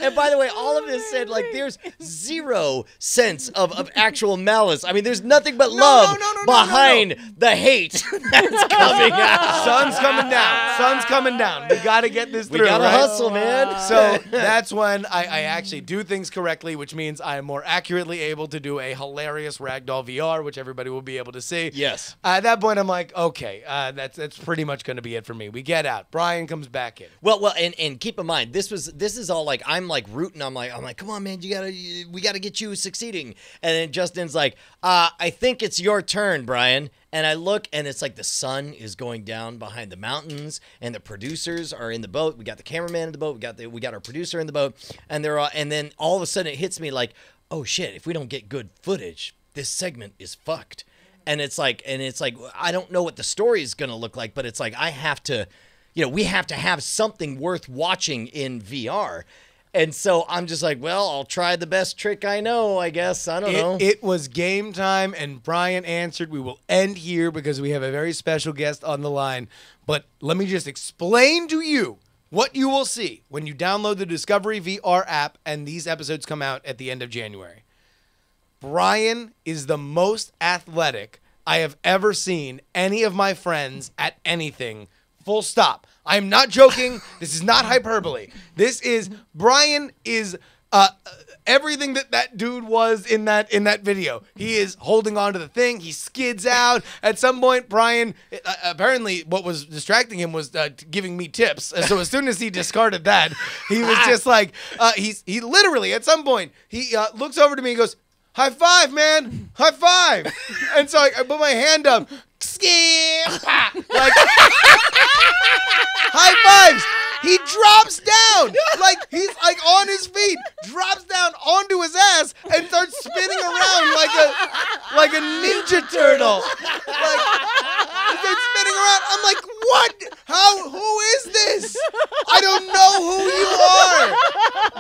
S1: And by the way, all of this said, like, there's zero sense of actual malice. I mean, there's nothing but love behind the hate that's coming out.
S3: Sun's coming down. We got to get this through.
S1: We got to hustle, man.
S3: So that's when I actually do things correctly, which means I am more accurately able to do a hilarious ragdoll VR, which everybody will be able to see.
S1: Yes.
S3: At that point, I'm like, okay, that's pretty much going to be it for me. We get out. Brian comes back in.
S1: Well, and keep in mind, this is all like, I'm like rooting. I'm like, come on, man, we gotta get you succeeding. And then Justin's like, I think it's your turn, Brian. And I look, and it's like the sun is going down behind the mountains, and the producers are in the boat. We got the cameraman in the boat. We got our producer in the boat, and and then all of a sudden it hits me like, oh shit! If we don't get good footage, this segment is fucked. And it's like I don't know what the story is gonna look like, but it's like I have to, we have to have something worth watching in VR. And so I'm just like, well, I'll try the best trick I know, I guess. I don't know.
S3: It was game time, and Brian answered. We will end here because we have a very special guest on the line. But let me just explain to you what you will see when you download the Discovery VR app and these episodes come out at the end of January. Brian is the most athletic I have ever seen any of my friends at anything. Full stop. I am not joking. This is not hyperbole. Brian is everything that dude was in that video. He is holding on to the thing. He skids out. At some point, Brian, apparently what was distracting him was giving me tips. And so as soon as he discarded that, he was just like, he literally, at some point, he looks over to me and goes, high five, man. High five. And so I put my hand up. Like, high fives. He drops down. Like, he's like on his feet, drops down onto his ass and starts spinning around like a ninja turtle. Like, he starts spinning around. I'm like, what? Who is this? I don't know who you are.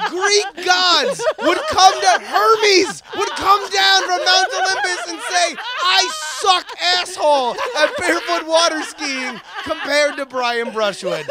S3: Greek gods would come down, Hermes would come down from Mount Olympus and say, I suck asshole at barefoot water skiing compared to Brian Brushwood.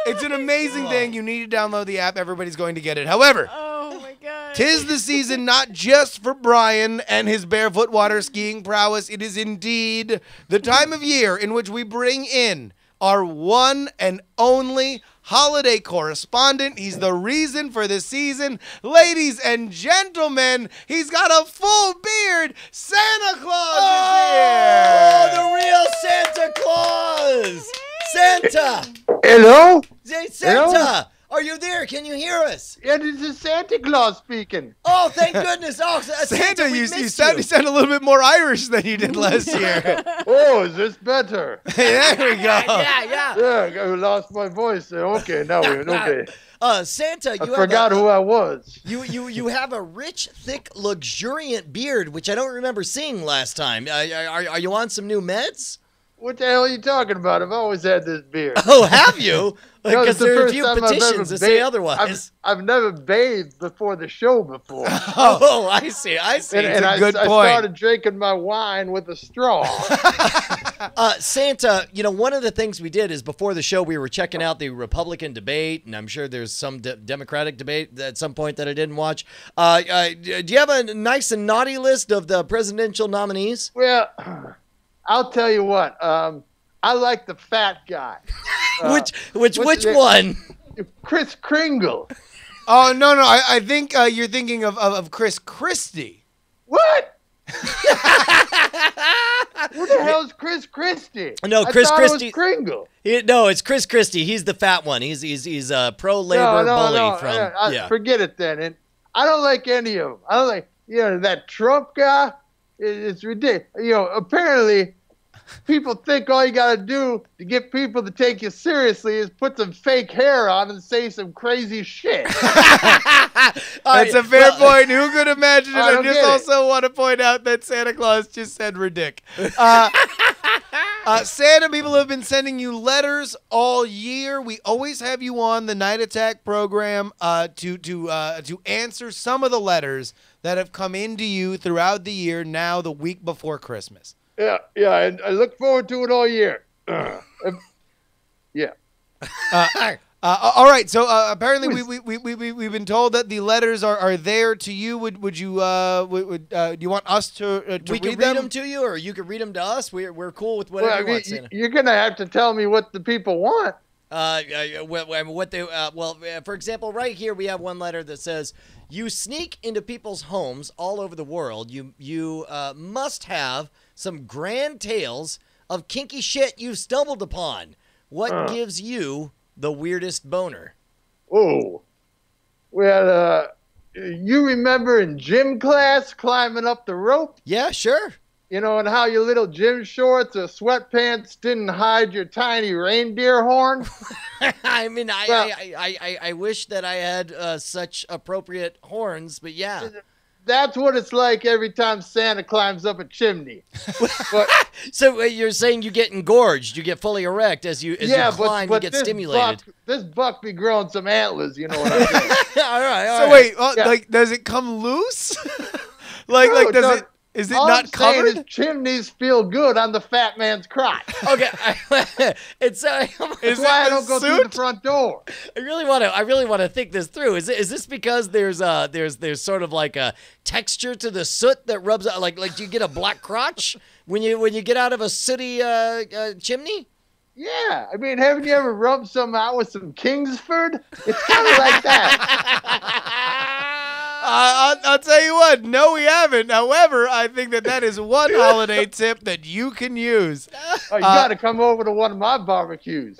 S3: It's an amazing thing. You need to download the app. Everybody's going to get it. However,
S4: oh my God,
S3: 'tis the season not just for Brian and his barefoot water skiing prowess. It is indeed the time of year in which we bring in our one and only holiday correspondent. He's the reason for the season. Ladies and gentlemen, he's got a full beard. Santa Claus is here.
S1: Oh, the real Santa Claus. Santa.
S8: Hello?
S1: Hey, Santa. Hello? Are you there? Can you hear us?
S8: Yeah, this is Santa Claus speaking.
S1: Oh, thank goodness. Oh,
S3: Santa, you sound a little bit more Irish than you did last year.
S8: Oh, is this better?
S3: There we go.
S1: Yeah.
S8: Yeah, I lost my voice there. Okay, now we're okay.
S1: Santa,
S8: I forgot who I was.
S1: You have a rich, thick, luxuriant beard, which I don't remember seeing last time. Are you on some new meds?
S8: What the hell are you talking about? I've always had this beard.
S1: Oh, have you? Because
S8: no,
S1: there are a few petitions that say otherwise.
S8: I've never bathed before the show before.
S1: Oh, I see.
S8: And I started drinking my wine with a straw.
S1: Santa, one of the things we did is before the show we were checking out the Republican debate, and I'm sure there's some Democratic debate at some point that I didn't watch. Do you have a nice and naughty list of the presidential nominees?
S8: Well, I'll tell you what. I like the fat guy.
S1: Which one?
S8: Kris Kringle.
S3: Oh no! I think you're thinking of Chris Christie.
S8: What? Who the hell's Chris Christie?
S1: No, Chris Christie.
S8: It was Kringle.
S1: No, it's Chris Christie. He's the fat one. He's a pro-labor bully from.
S8: Forget it then. And I don't like any of them. I don't like that Trump guy. It's ridiculous. Apparently. People think all you got to do to get people to take you seriously is put some fake hair on and say some crazy shit.
S3: That's a fair point. Who could imagine it? I just also want to point out that Santa Claus just said ridic. Santa, people have been sending you letters all year. We always have you on the Night Attack program to answer some of the letters that have come into you throughout the year, now the week before Christmas.
S8: Yeah, I look forward to it all year. Yeah.
S3: All right. So apparently we've been told that the letters are there to you. Would you do you want us to
S1: read them to you, or you could read them to us? We're cool with whatever you want, Santa.
S8: You're gonna have to tell me what the people want.
S1: For example, right here we have one letter that says, "You sneak into people's homes all over the world. You must have some grand tales of kinky shit you've stumbled upon. What gives you the weirdest boner?"
S8: Oh, well, you remember in gym class climbing up the rope?
S1: Yeah, sure.
S8: And how your little gym shorts or sweatpants didn't hide your tiny reindeer horn?
S1: I mean, I wish that I had such appropriate horns, but yeah.
S8: That's what it's like every time Santa climbs up a chimney.
S1: So you're saying you get engorged, you get fully erect as you climb, you get stimulated.
S8: This buck be growing some antlers, you know what I'm saying?
S1: All right.
S3: So wait, like, does it come loose? Is it not covered?
S8: His chimneys feel good on the fat man's crotch.
S1: Okay, it's
S8: that's why I don't go through the front door.
S1: I really want to think this through. Is this because there's sort of like a texture to the soot that rubs out, like do you get a black crotch when you get out of a sooty chimney?
S8: Yeah, I mean, haven't you ever rubbed some out with some Kingsford? It's kind of like that.
S3: I'll tell you what, no, we haven't. However, I think that is one holiday tip that you can use.
S8: Oh, you got to come over to one of my barbecues.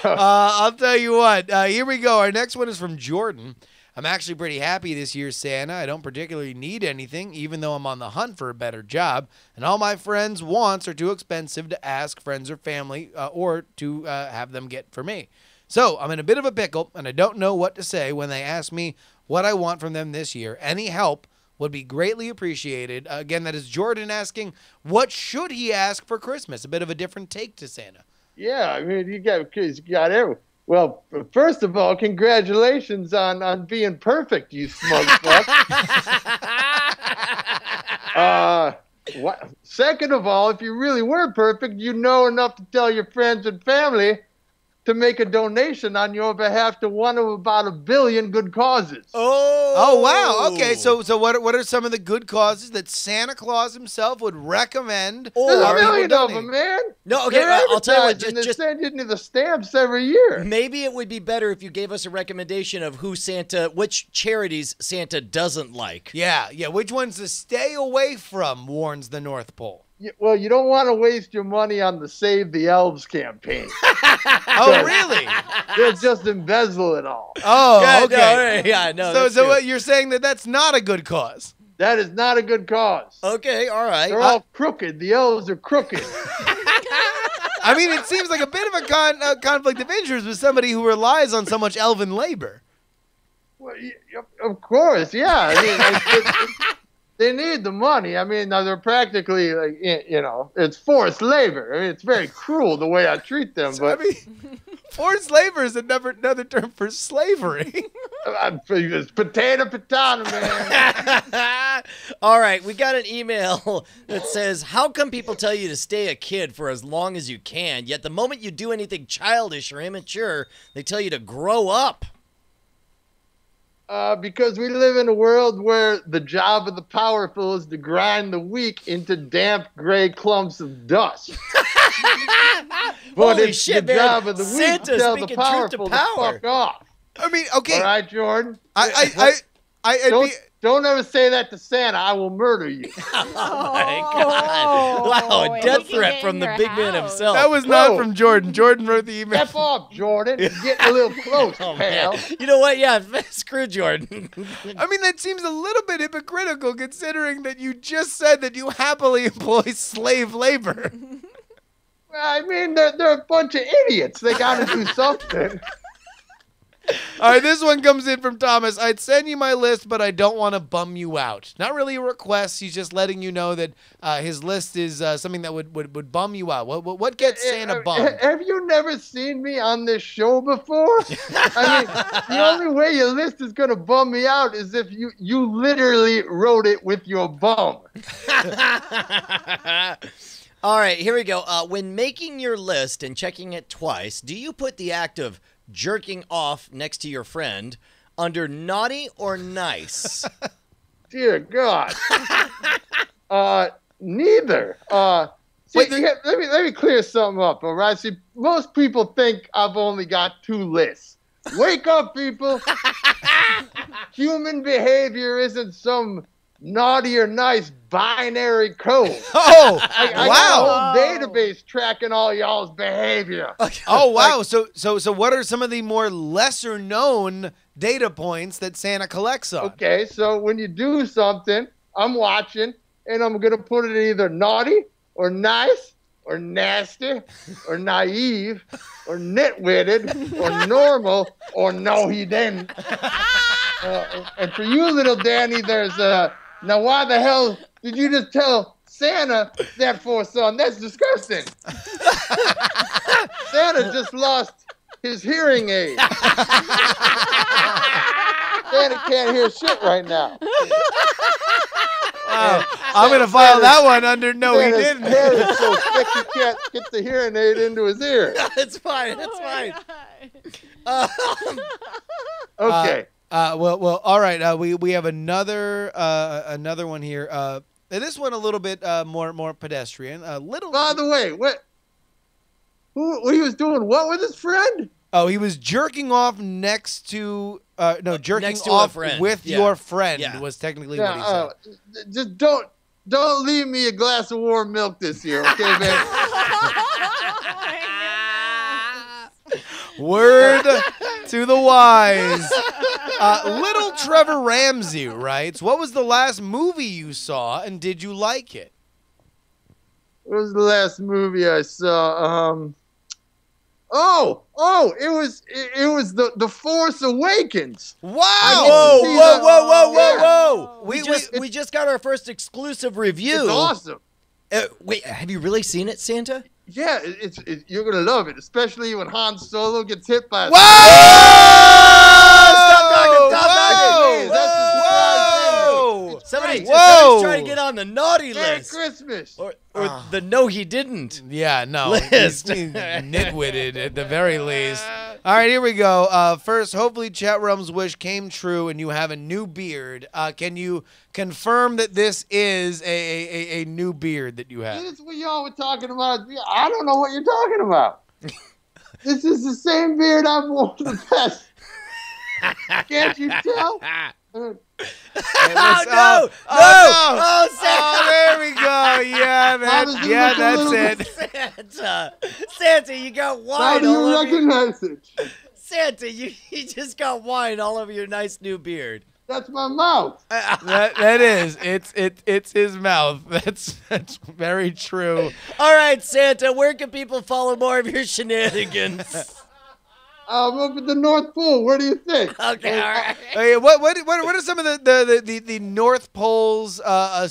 S3: I'll tell you what. Here we go. Our next one is from Jordan. I'm actually pretty happy this year, Santa. I don't particularly need anything, even though I'm on the hunt for a better job. And all my friends' wants are too expensive to ask friends or family or to have them get for me. So I'm in a bit of a pickle, and I don't know what to say when they ask me what I want from them this year. Any help would be greatly appreciated. Again, that is Jordan asking, what should he ask for Christmas? A bit of a different take to Santa.
S8: Yeah, I mean, you got every. Well, first of all, congratulations on being perfect, you smug fuck. Second of all, if you really were perfect, you know enough to tell your friends and family to make a donation on your behalf to one of about 1 billion good causes.
S3: Oh wow. Okay, so what are some of the good causes that Santa Claus himself would recommend?
S8: There's 1 million of them, man.
S1: No, okay, I'll tell you what.
S8: Just send you the stamps every year.
S1: Maybe it would be better if you gave us a recommendation of which charities Santa doesn't like.
S3: Yeah, which ones to stay away from, warns the North Pole.
S8: Well, you don't want to waste your money on the Save the Elves campaign.
S3: Oh, really?
S8: They'll just embezzle it all.
S3: Oh, okay.
S1: No.
S3: So what you're saying that's not a good cause?
S8: That is not a good cause.
S1: Okay, all right.
S8: They're all crooked. The elves are crooked.
S3: I mean, it seems like a bit of a conflict of interest with somebody who relies on so much elven labor.
S8: Well, of course, yeah. I mean, they need the money. I mean, they're practically, it's forced labor. I mean, it's very cruel the way I treat them. But
S3: I mean, forced labor is another term for slavery.
S8: It's potato, man.
S1: All right, we got an email that says, how come people tell you to stay a kid for as long as you can, yet the moment you do anything childish or immature, they tell you to grow up?
S8: Because we live in a world where the job of the powerful is to grind the weak into damp, gray clumps of dust. But
S1: Holy
S8: it's
S1: shit,
S8: the
S1: man.
S8: job of the weak
S1: Santa's
S8: to tell the
S1: speaking truth
S8: powerful
S1: to
S8: to
S1: power.
S8: fuck off.
S3: I mean, okay.
S8: All right, Jordan.
S3: Don't
S8: ever say that to Santa. I will murder you.
S1: Oh, my God. Wow, a death threat from the big man himself.
S3: That was not from Jordan. Jordan wrote the email.
S8: Step off, Jordan. You're getting a little close, pal.
S1: Man. You know what? Yeah, screw Jordan.
S3: I mean, that seems a little bit hypocritical considering that you just said that you happily employ slave labor.
S8: I mean, they're a bunch of idiots. They got to do something.
S3: All right, this one comes in from Thomas. I'd send you my list, but I don't want to bum you out. Not really a request. He's just letting you know that his list is something that would bum you out. What gets Santa bummed?
S8: Have you never seen me on this show before? I mean, the only way your list is going to bum me out is if you literally wrote it with your bum.
S1: All right, here we go. When making your list and checking it twice, do you put the act of jerking off next to your friend under naughty or nice?
S8: Dear God. Neither. Let me clear something up, all right? See, most people think I've only got 2 lists. Wake up, people. Human behavior isn't some naughty or nice binary code.
S3: Oh,
S8: I got a whole database tracking all y'all's behavior.
S3: Oh, wow. So what are some of the more lesser known data points that Santa collects on?
S8: Okay, so when you do something, I'm watching, and I'm going to put it either naughty or nice or nasty or naive or nitwitted or normal or no, he didn't. And for you, little Danny, there's now why the hell did you just tell Santa that for, son? That's disgusting. Santa just lost his hearing aid. Santa can't hear shit right now.
S3: Wow. I'm going to file that one under no, he didn't.
S8: His hair is so thick he can't get the hearing aid into his ear.
S1: It's fine. It's fine.
S8: Okay.
S3: Well, all right. We have another one here. This one a little bit more pedestrian.
S8: By the way, who he was doing what with his friend?
S3: Oh, he was jerking off next to jerking
S1: next to
S3: off
S1: a friend.
S3: with
S1: Yeah.
S3: your friend
S1: Yeah.
S3: was technically what he said.
S8: Just don't leave me a glass of warm milk this year, okay, man?
S3: Word to the wise. Little Trevor Ramsey writes, what was the last movie you saw, and did you like it?
S8: What was the last movie I saw? It was the Force Awakens.
S3: Wow!
S1: Whoa! We just got our first exclusive review.
S8: It's awesome.
S1: Wait, have you really seen it, Santa?
S8: Yeah, you're gonna love it, especially when Han Solo gets hit by.
S3: Whoa!
S1: Stop talking!
S8: That's the surprise ending.
S1: Somebody's
S3: Whoa!
S1: trying to get on the naughty
S8: Merry
S1: list.
S8: Christmas.
S1: Or the no, he didn't.
S3: Yeah, no.
S1: List.
S3: He's nitwitted at the very least. All right, here we go. First, hopefully Chat Realm's wish came true and you have a new beard. Can you confirm that this is a new beard that you have?
S8: This is what y'all were talking about. I don't know what you're talking about. This is the same beard I've worn the past. Can't you tell?
S1: Oh,
S3: there we go. Yeah, that's it.
S1: Santa, you got
S8: How
S1: wine
S8: do
S1: all
S8: you
S1: over
S8: recognize it?
S1: Santa, you just got wine all over your nice new beard.
S8: That's my mouth.
S3: That is. It's his mouth. That's very true.
S1: All right, Santa, where can people follow more of your shenanigans?
S8: I'm up at the North Pole. Where do you think?
S1: Okay, all right.
S3: Hey, what are some of the North Pole's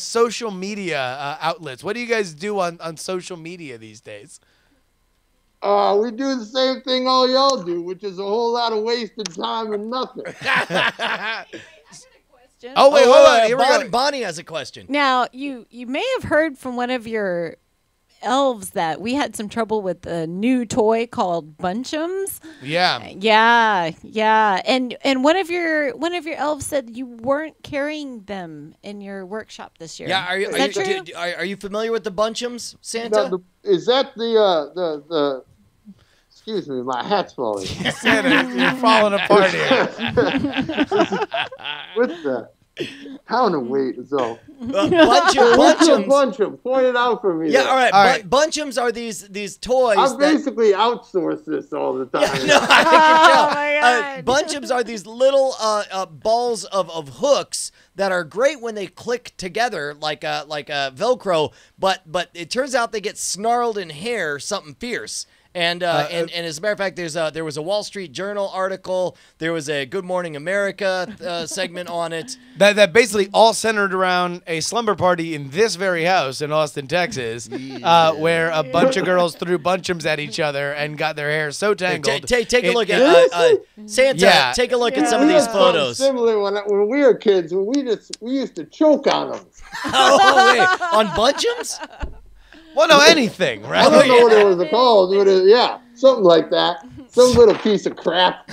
S3: social media outlets? What do you guys do on social media these days?
S8: We do the same thing all y'all do, which is a whole lot of wasted time and nothing.
S3: Oh, wait, hold on. Here we go.
S1: Bonnie has a question.
S4: Now, you may have heard from one of your elves that we had some trouble with a new toy called Bunchums.
S3: Yeah.
S4: Yeah. And one of your elves said you weren't carrying them in your workshop this year.
S1: Yeah, are you familiar with the Bunchums, Santa?
S8: Is that the excuse me, my hat's falling.
S3: Santa, you're falling apart here.
S8: With the pound of weight is all.
S1: Bunchums.
S8: Bunchum, point it out for me.
S1: Yeah,
S8: there.
S1: all right. Bunchums are these toys.
S8: I basically outsource this all the time.
S1: Yeah, no, I can tell.
S4: Oh my God.
S1: Bunchums are these little balls of hooks that are great when they click together like a Velcro, but it turns out they get snarled in hair, something fierce. And as a matter of fact, there was a Wall Street Journal article. There was a Good Morning America segment on it.
S3: That basically all centered around a slumber party in this very house in Austin, Texas, where a bunch of girls threw bunchums at each other and got their hair so tangled.
S1: Take a look at Santa.
S3: Yeah.
S1: Take a look at some of these photos.
S8: Similar when we were kids, we used to choke on them.
S1: Oh wait, on Bunchums?
S3: Well, no, anything, right?
S8: I don't know what it was called, but something like that. Some little piece of crap.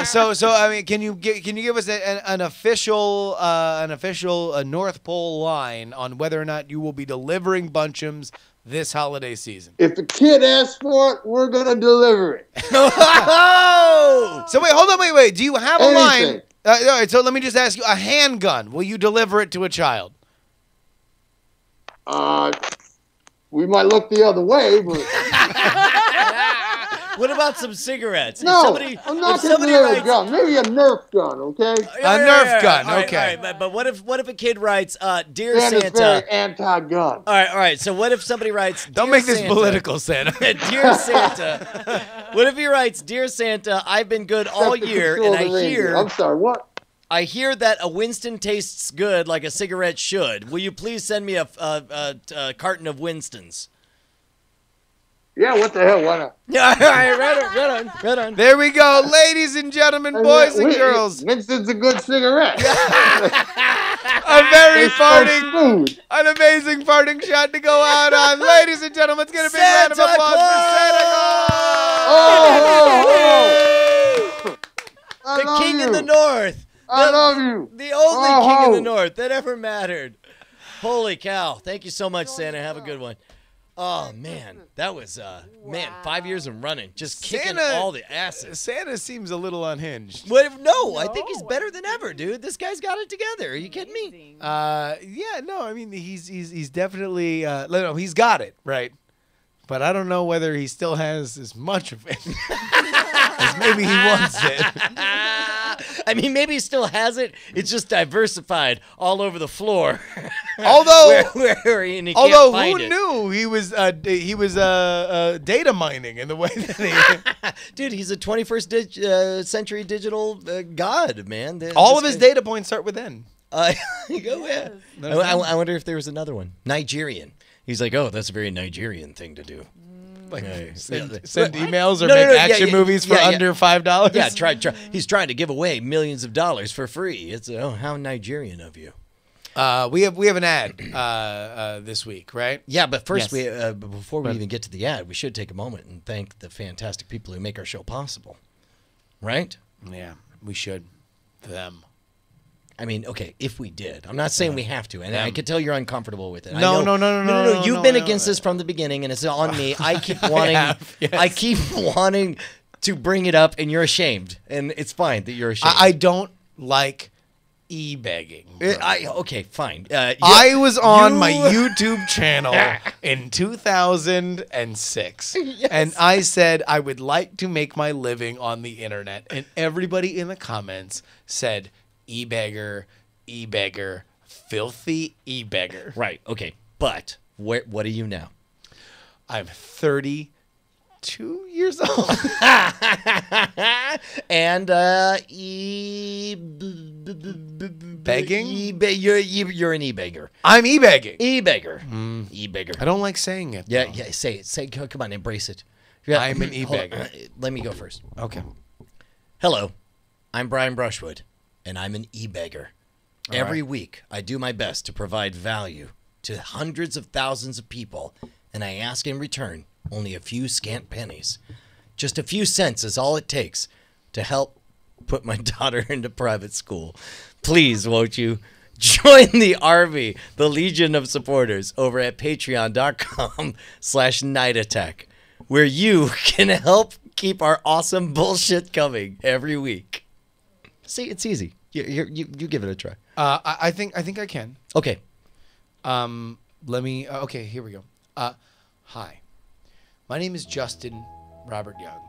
S3: So I mean, can you give us an official North Pole line on whether or not you will be delivering Bunchums this holiday season?
S8: If the kid asks for it, we're gonna deliver it.
S3: So wait, hold on, wait. Do you have a line?
S8: Anything.
S3: All right, so let me just ask you: a handgun? Will you deliver it to a child?
S8: We might look the other way, but
S1: What about some cigarettes?
S8: no, I'm not going to deliver a gun. Maybe a Nerf gun, okay?
S3: A Nerf gun, okay.
S1: All right, but what if a kid writes, "Dear
S8: And
S1: Santa"?
S8: it's very anti-gun.
S1: All right. So what if somebody writes,
S3: Don't
S1: "Dear
S3: make this
S1: Santa,"
S3: political, Santa.
S1: Dear Santa. What if he writes, "Dear Santa, I've been good all year, and I hear."
S8: I'm sorry, what?
S1: I hear that a Winston tastes good like a cigarette should. Will you please send me a carton of Winstons?
S8: Yeah, what the hell? Why not?
S1: Yeah, all right, right on.
S3: There we go, ladies and gentlemen, boys and girls.
S8: Winston's a good cigarette.
S3: A very farting, an amazing farting shot to go out on. Ladies and gentlemen, let's get a big round of applause for Santa Claus.
S1: The king in the north.
S8: I love you.
S1: The only king in the north that ever mattered. Holy cow. Thank you so much, Santa. Have a good one. Oh, man. That was, 5 years and running. Just kicking all the asses.
S3: Santa seems a little unhinged.
S1: No, I think he's better than ever, dude. This guy's got it together. Are you kidding me?
S3: I mean, he's definitely, no, he's got it, right? But I don't know whether he still has as much of it as maybe he wants it.
S1: I mean, maybe he still has it. It's just diversified all over the floor.
S3: Although,
S1: who
S3: knew he was data mining in the way that he?
S1: Dude, he's a 21st century digital god, man.
S3: All of his data points start with N.
S1: Go ahead. I wonder if there was another one. Nigerian. He's like, oh, that's a very Nigerian thing to do.
S3: Like
S1: Yeah,
S3: send
S1: yeah.
S3: emails or
S1: No,
S3: make
S1: no,
S3: action movies for under $5.
S1: Yeah, try. He's trying to give away millions of dollars for free. It's how Nigerian of you.
S3: We have an ad this week, right?
S1: Yeah, but first
S6: Yes.
S1: before we even get to the ad, we should take a moment and thank the fantastic people who make our show possible. Right?
S3: Yeah, we should. Them.
S1: I mean, okay, if we did. I'm not saying we have to, and I can tell you're uncomfortable with it.
S3: No.
S1: You've been against this from the beginning, and it's on me. I keep wanting. I keep wanting to bring it up, and you're ashamed, and it's fine that you're ashamed.
S3: I don't like e-begging.
S1: Okay, fine.
S3: I was on my YouTube channel in 2006, and I said I would like to make my living on the internet, and everybody in the comments said, e-beggar, e-beggar, filthy e-beggar.
S1: Right, okay. But what are you now?
S3: I'm 32 years old.
S1: And
S3: begging?
S1: You're an e-beggar.
S3: I'm e-begging.
S1: E-beggar. E-beggar.
S3: I don't like saying it.
S1: Yeah,
S3: though.
S1: yeah. Say it. Come on, embrace it.
S3: I'm an
S1: Hold on,
S3: e-beggar.
S1: Let me go first.
S3: Okay.
S1: Hello, I'm Brian Brushwood, and I'm an e-beggar. Every week, I do my best to provide value to hundreds of thousands of people, and I ask in return only a few scant pennies. Just a few cents is all it takes to help put my daughter into private school. Please, won't you join the Army, the Legion of Supporters, over at patreon.com/nightattack, where you can help keep our awesome bullshit coming every week. See, it's easy. You give it a try.
S3: I think I can.
S1: Okay.
S3: Let me. Okay, here we go. Hi, my name is Justin Robert Young.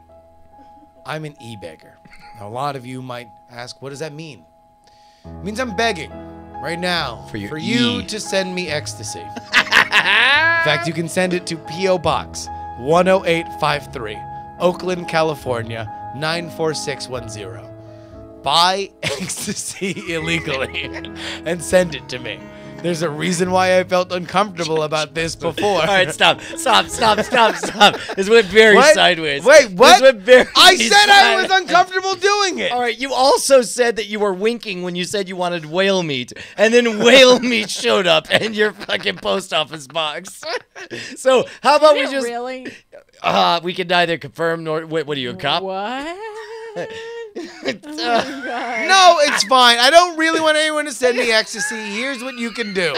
S3: I'm an e-beggar. Now, a lot of you might ask, what does that mean? It means I'm begging right now
S1: For your
S3: you
S1: E.
S3: to send me ecstasy. In fact, you can send it to P.O. Box 10853, Oakland, California 94610. Buy ecstasy illegally and send it to me. There's a reason why I felt uncomfortable about this before.
S1: All right, stop. This went very sideways.
S3: Wait, what?
S1: This went very
S3: I said I was
S1: sideways.
S3: uncomfortable doing it.
S1: All right, you also said that you were winking when you said you wanted whale meat, and then whale meat showed up in your fucking post office box. So how about we just
S4: really?
S1: we can neither confirm nor what are you, a cop?
S4: What?
S3: No, it's fine. I don't really want anyone to send me ecstasy. Here's what you can do.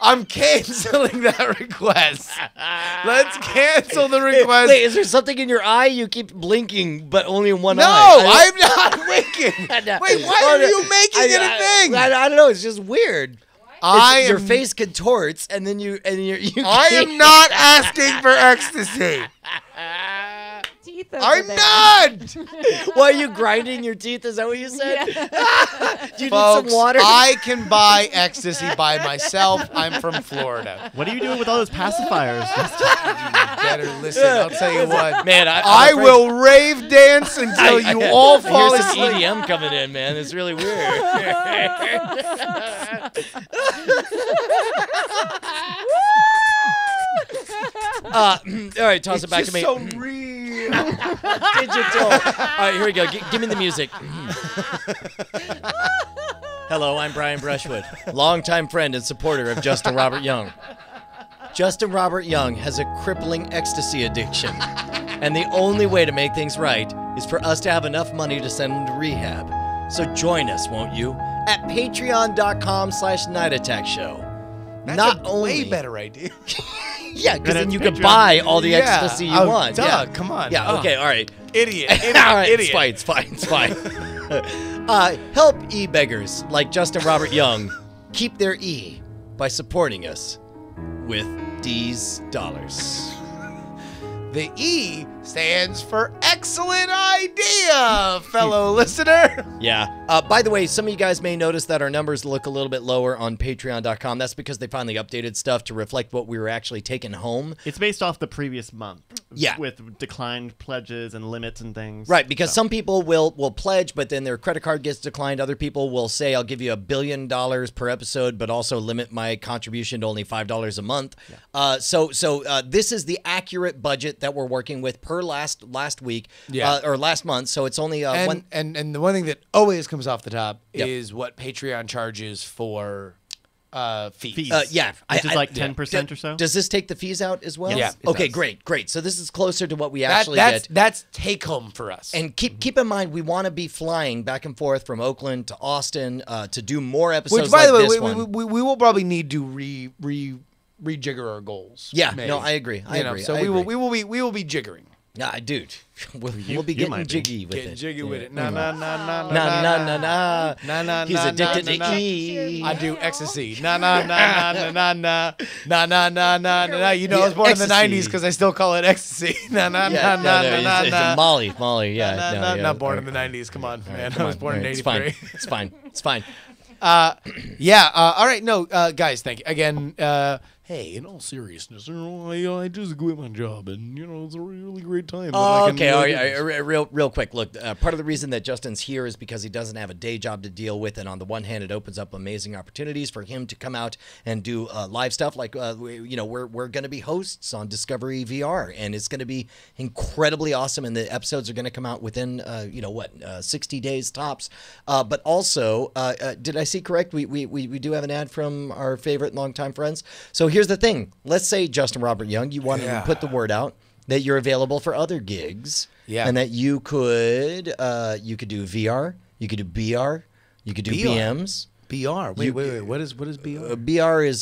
S3: I'm canceling that request. Let's cancel the request.
S1: Wait, is there something in your eye? You keep blinking, but only in one
S3: No,
S1: eye.
S3: I'm not winking. Wait, why are you making it a thing?
S1: I don't know. It's just weird. Your
S3: am-
S1: face contorts, and then you
S3: I am not asking for ecstasy.
S4: Teeth over
S3: I'm
S4: there.
S3: not.
S1: Why are you grinding your teeth? Is that what you said? Do you
S3: Folks,
S1: need some water?
S3: I can buy ecstasy by myself. I'm from Florida.
S6: What are you doing with all those pacifiers?
S3: You better listen. I'll tell you what.
S1: Man,
S3: I will rave dance until you all fall
S1: Here's some
S3: asleep.
S1: EDM coming in, man. It's really weird. All right, toss it back to me.
S3: So real.
S1: Digital. All right, here we go. Give me the music. Hello, I'm Brian Brushwood, longtime friend and supporter of Justin Robert Young. Justin Robert Young has a crippling ecstasy addiction, and the only way to make things right is for us to have enough money to send him to rehab. So join us, won't you, at patreon.com/nightattackshow.
S3: That's
S1: Not
S3: a
S1: only
S3: way better idea.
S1: Yeah, because then
S6: it's
S1: you can
S6: Patreon.
S1: buy all the
S3: Yeah.
S1: ecstasy you
S3: Oh,
S1: want.
S3: duh,
S1: Yeah,
S3: come on.
S1: Yeah,
S3: Oh.
S1: okay, all right.
S3: Idiot.
S1: All right,
S3: Idiot.
S1: it's fine. Help e-beggars like Justin Robert Young keep their E by supporting us with these dollars.
S3: The E stands for excellent idea, fellow listener.
S1: Yeah. By the way, some of you guys may notice that our numbers look a little bit lower on patreon.com. That's because they finally updated stuff to reflect what we were actually taking home.
S6: It's based off the previous month.
S1: Yeah.
S6: With declined pledges and limits and things.
S1: Right, because some people will pledge, but then their credit card gets declined. Other people will say, I'll give you $1 billion per episode, but also limit my contribution to only $5 a month. Yeah. So this is the accurate budget that we're working with per last week, or last month. So it's only
S3: and the one thing that always comes off the top is what Patreon charges for fees.
S1: Yeah,
S6: which is like 10% or so.
S1: Does this take the fees out as well?
S3: Yeah.
S1: Okay, great. So this is closer to what we actually get.
S3: That's take home for us.
S1: And keep in mind, we want to be flying back and forth from Oakland to Austin to do more episodes.
S3: Which, by the way,
S1: this
S3: we will probably need to rejigger our goals.
S1: Yeah,
S3: maybe.
S1: no, I agree. I agree.
S3: So we will be jiggering.
S1: Nah, dude, we'll be getting jiggy with it.
S3: Getting jiggy with it.
S1: Nah.
S3: Nah.
S1: He's addicted to E.
S3: I do ecstasy. Nah. You know, I was born in the '90s because I still call it ecstasy. Nah.
S1: Molly. Yeah.
S3: Not born in the '90s. Come on, man. I was born in '83.
S1: It's fine.
S3: All right. No, guys, thank you again. Hey, in all seriousness, I just quit my job, and it's a really great time.
S1: Real quick. Look, part of the reason that Justin's here is because he doesn't have a day job to deal with, and on the one hand, it opens up amazing opportunities for him to come out and do live stuff. Like, we're going to be hosts on Discovery VR, and it's going to be incredibly awesome. And the episodes are going to come out within 60 days tops. But also, did I see correct? We do have an ad from our favorite longtime friends. So here's the thing. Let's say, Justin Robert Young, you want to put the word out that you're available for other gigs, and that you could do VR, you could do BR, you could do BMs.
S3: BR. Wait. What is BR?
S1: BR is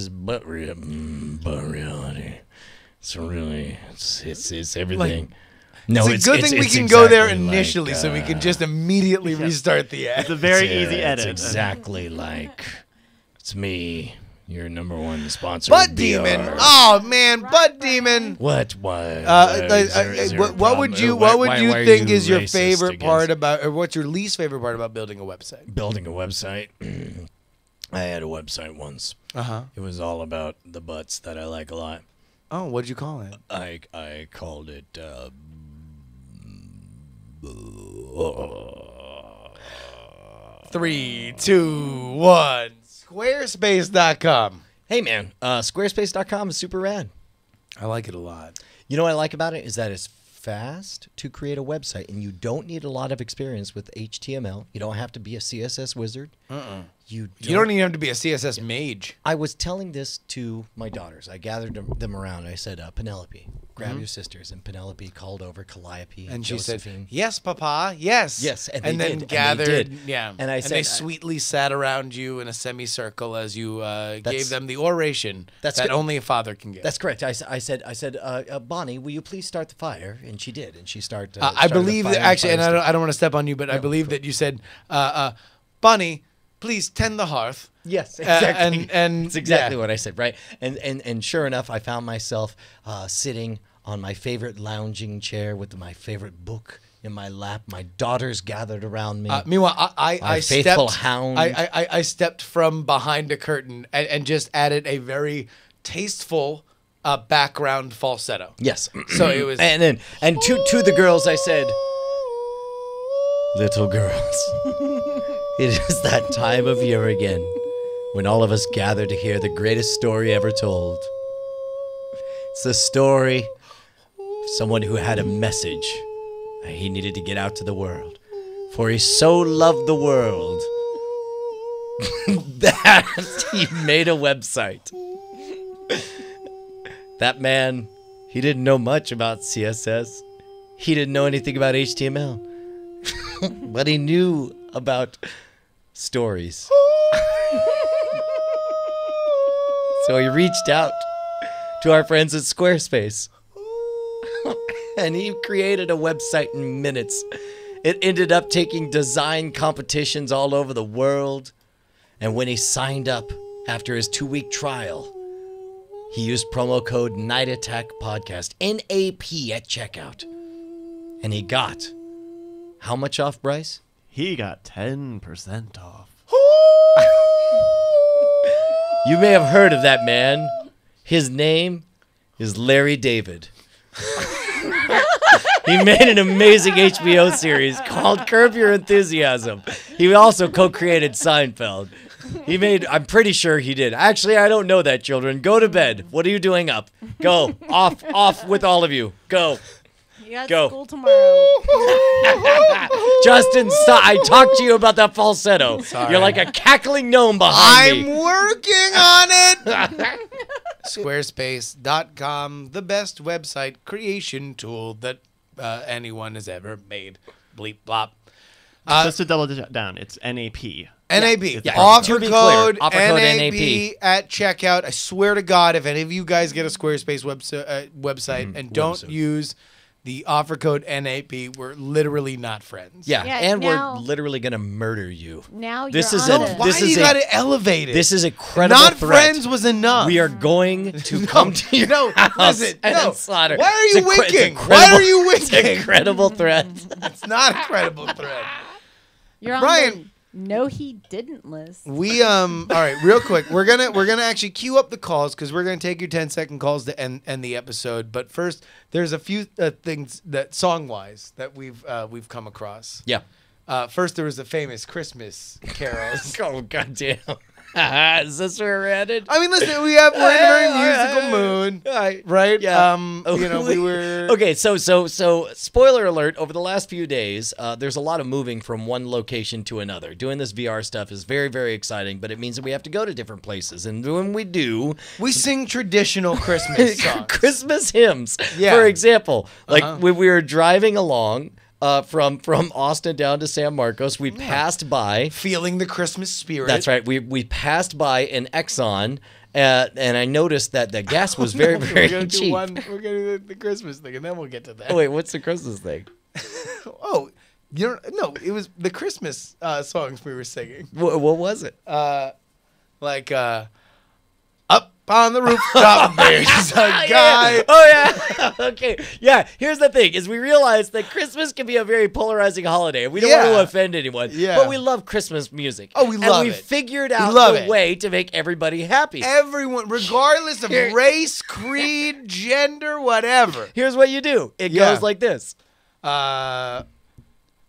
S1: but reality. It's really it's everything.
S3: No, it's a good thing we can go there initially, so we can just immediately restart the ad.
S6: It's a very easy edit.
S1: It's exactly like it's me. Your number one sponsor,
S3: Butt Demon. Oh man, Butt Demon.
S1: What?
S3: What would you think is your favorite part about, or what's your least favorite part about building a website?
S1: Building a website. I had a website once. It was all about the butts that I like a lot.
S3: Oh, what'd you call it?
S1: I called it.
S3: 3, 2, 1. Squarespace.com.
S1: Hey, man. Squarespace.com is super rad.
S3: I like it a lot.
S1: You know what I like about it is that it's fast to create a website, and you don't need a lot of experience with HTML. You don't have to be a CSS wizard. You
S3: don't even have to be a CSS mage.
S1: I was telling this to my daughters. I gathered them around. I said, Penelope, grab your sisters. And Penelope called over Calliope
S3: and
S1: Josephine.
S3: She said, yes, Papa, yes.
S1: Yes,
S3: and then gathered. Yeah.
S1: And I said,
S3: they sweetly sat around you in a semicircle as you gave them the oration that only a father can give.
S1: That's correct. I said, Bonnie, will you please start the fire? And she did. And she started.
S3: I believe that actually, and I don't want to step on you, but I believe that you said, Bonnie, please tend the hearth.
S1: Yes, exactly.
S3: And
S1: it's exactly what I said, right? And sure enough, I found myself sitting on my favorite lounging chair with my favorite book in my lap. My daughters gathered around me.
S3: Meanwhile, I
S1: faithful
S3: stepped,
S1: hound.
S3: I stepped from behind a curtain and just added a very tasteful background falsetto.
S1: Yes.
S3: So it was,
S1: and to the girls, I said, little girls. It is that time of year again when all of us gather to hear the greatest story ever told. It's the story of someone who had a message that he needed to get out to the world. For he so loved the world that he made a website. That man, he didn't know much about CSS. He didn't know anything about HTML. But he knew about stories. So he reached out to our friends at Squarespace. And he created a website in minutes. It ended up taking design competitions all over the world. And when he signed up after his 2-week trial, He used promo code Night Attack Podcast, NAP, at checkout. And he got how much off, Bryce?
S6: He got 10% off.
S1: You may have heard of that man. His name is Larry David. He made an amazing HBO series called Curb Your Enthusiasm. He also co-created Seinfeld. I'm pretty sure he did. Actually, I don't know that, children. Go to bed. What are you doing up? Go. Off with all of you. Go.
S4: You got
S1: Go.
S4: school tomorrow.
S1: Justin, I talked to you about that falsetto.
S3: Sorry.
S1: You're like a cackling gnome behind
S3: I'm
S1: me.
S3: working on it. Squarespace.com, the best website creation tool that anyone has ever made. Bleep blop.
S6: Just to double down, it's NAP.
S3: NAB.
S1: Yeah.
S3: Offer
S1: To be
S3: code,
S1: clear, offer code
S3: NAB at checkout. I swear to God, if any of you guys get a Squarespace website and don't use the offer code NAP, we're literally not friends.
S1: Yeah,
S4: Yeah,
S1: and
S4: now-
S1: we're literally gonna murder you.
S4: Now
S1: This
S4: you're
S1: is
S4: on
S1: a-
S4: it.
S3: Why
S1: This
S3: do
S1: is
S3: you
S1: a-
S3: got to elevate it?
S1: This is a credible
S3: not
S1: threat.
S3: friends was enough.
S1: We are going to come to your house
S3: listen,
S1: and
S3: no.
S1: slaughter.
S3: Why are
S1: It's
S3: you
S1: a cre- it's a
S3: winking? Why
S1: credible-
S3: are you
S1: It's a
S3: winking?
S1: credible threat.
S3: It's not a credible threat.
S4: You're on
S3: Brian.
S4: the no, he didn't list.
S3: We all right, real quick. We're gonna actually queue up the calls because we're gonna take your 10-second calls to end the episode. But first, there's a few things that song wise that we've come across.
S1: Yeah.
S3: First, there was the famous Christmas carols.
S1: Oh goddamn! Is this where we're headed?
S3: I mean, listen, we're in a very musical mood, right?
S1: Yeah.
S3: We were
S1: Okay, so spoiler alert, over the last few days, there's a lot of moving from one location to another. Doing this VR stuff is very, very exciting, but it means that we have to go to different places. And when we do,
S3: we sing traditional Christmas songs.
S1: Christmas hymns.
S3: Yeah.
S1: For example, like when we were driving along from Austin down to San Marcos, we passed by.
S3: Feeling the Christmas spirit.
S1: That's right. We passed by an Exxon, and I noticed that the gas was very, very
S3: we're gonna
S1: cheap.
S3: we're gonna do the Christmas thing, and then we'll get to that.
S1: Oh, wait, what's the Christmas thing?
S3: Oh, no, it was the Christmas songs we were singing.
S1: What was it?
S3: Up on the rooftop, there's a guy.
S1: Oh, yeah. Okay. Yeah, here's the thing, is we realize that Christmas can be a very polarizing holiday, and we don't want to offend anyone, but we love Christmas music.
S3: Oh, we love
S1: it. And we
S3: it.
S1: figured out
S3: love
S1: a way to make everybody happy.
S3: Everyone, regardless of race, creed, gender, whatever.
S1: Here's what you do. It goes like this.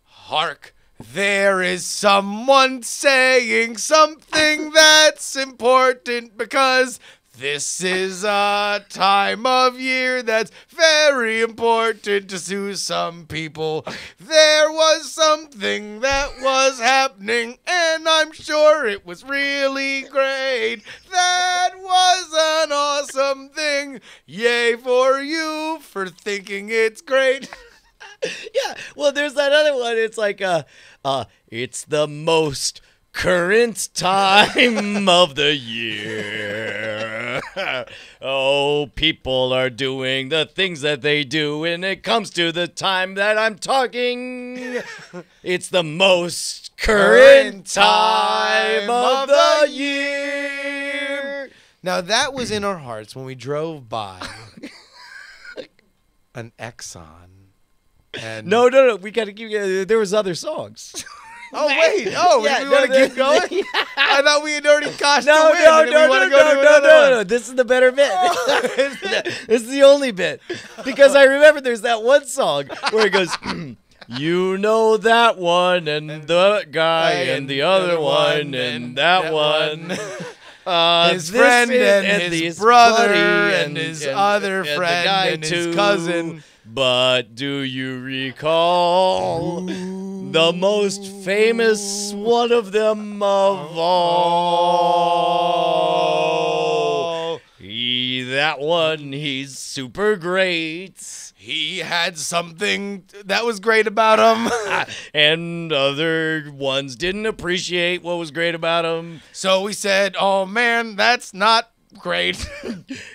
S3: Hark, there is someone saying something that's important because this is a time of year that's very important to some people. There was something that was happening, and I'm sure it was really great. That was an awesome thing. Yay for you for thinking it's great.
S1: Yeah, well, there's that other one. It's like, it's the most current time of the year. Oh, people are doing the things that they do when it comes to the time that I'm talking. It's the most current time of the year.
S3: Now, that was in our hearts when we drove by an Exxon. And
S1: No, we gotta keep. There was other songs.
S3: Oh wait! Oh,
S1: Yeah,
S3: we want to keep going?
S1: Yeah.
S3: I thought we had already caught
S1: No,
S3: the win. and then we want to go to another one.
S1: no. This is the better bit. This is the only bit. Because I remember there's that one song where it goes, you know that one, and the guy, and the other one, and that one.
S3: His friend and his brother and his other friend and his cousin.
S1: But do you recall the most famous one of them of all? That one, he's super great.
S3: He had something that was great about him.
S1: And other ones didn't appreciate what was great about him.
S3: So we said, oh man, that's not great.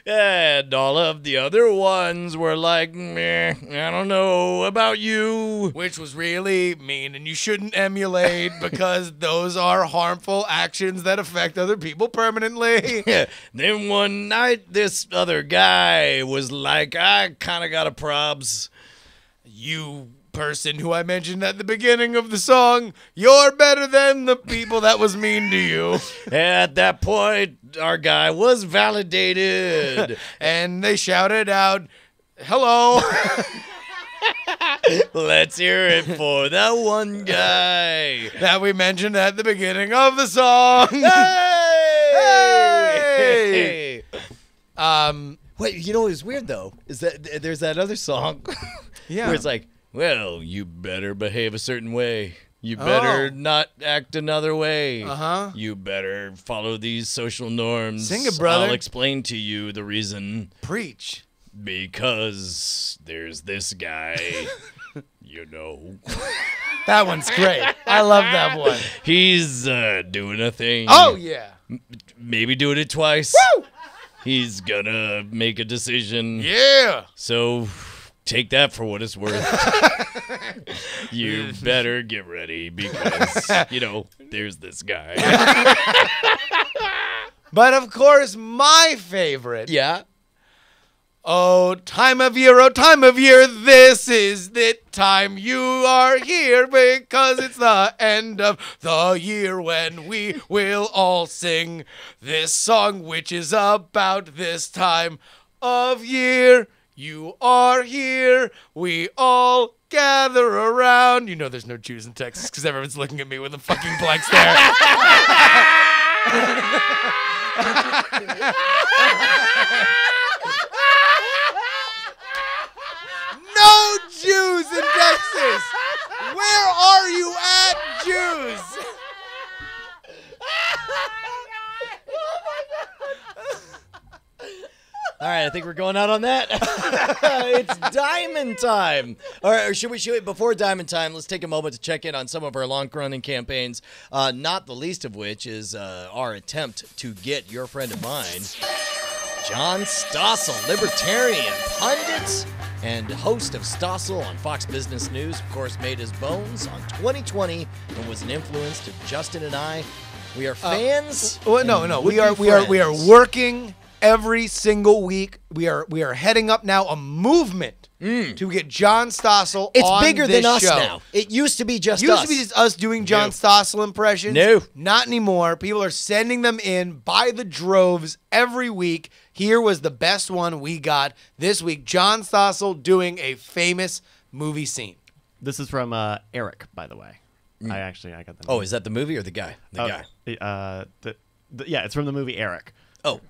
S1: And all of the other ones were like, meh, I don't know about you.
S3: Which was really mean, and you shouldn't emulate because those are harmful actions that affect other people permanently.
S1: Then one night, this other guy was like, I kind of got a probs.
S3: You person who I mentioned at the beginning of the song, you're better than the people that was mean to you.
S1: At that point, our guy was validated.
S3: And they shouted out, hello.
S1: Let's hear it for that one guy
S3: that we mentioned at the beginning of the song.
S1: Hey! Wait, you know what's weird, though? Is that there's that other song where it's like, well, you better behave a certain way. You better not act another way.
S3: Uh-huh.
S1: You better follow these social norms.
S3: Sing it, brother.
S1: I'll explain to you the reason.
S3: Preach.
S1: Because there's this guy, you know.
S3: That one's great. I love that one.
S1: He's doing a thing.
S3: Oh, yeah.
S1: Maybe doing it twice.
S3: Woo!
S1: He's gonna make a decision.
S3: Yeah.
S1: So take that for what it's worth. You better get ready because, you know, there's this guy.
S3: But, of course, my favorite.
S1: Yeah.
S3: Oh, time of year, this is the time you are here because it's the end of the year when we will all sing this song, which is about this time of year. You are here, we all gather around. You know there's no Jews in Texas because everyone's looking at me with a fucking blank stare. No Jews in Texas! Where are you at, Jews?
S1: All right, I think we're going out on that. It's Diamond Time. All right, or should we before Diamond Time, let's take a moment to check in on some of our long-running campaigns, not the least of which is our attempt to get your friend of mine, John Stossel, libertarian pundit and host of Stossel on Fox Business News, of course, made his bones on 2020 and was an influence to Justin and I. We are fans.
S3: No. We are working every single week. We are heading up now a movement to get John Stossel on this show.
S1: It's bigger than us now. It used to be just us.
S3: It used to be just us doing John Stossel impressions.
S1: No.
S3: Not anymore. People are sending them in by the droves every week. Here was the best one we got this week. John Stossel doing a famous movie scene.
S6: This is from Eric, by the way. I got the name.
S1: Oh, is that the movie or the guy? The
S6: guy. Yeah, it's from the movie Eric.
S1: Oh.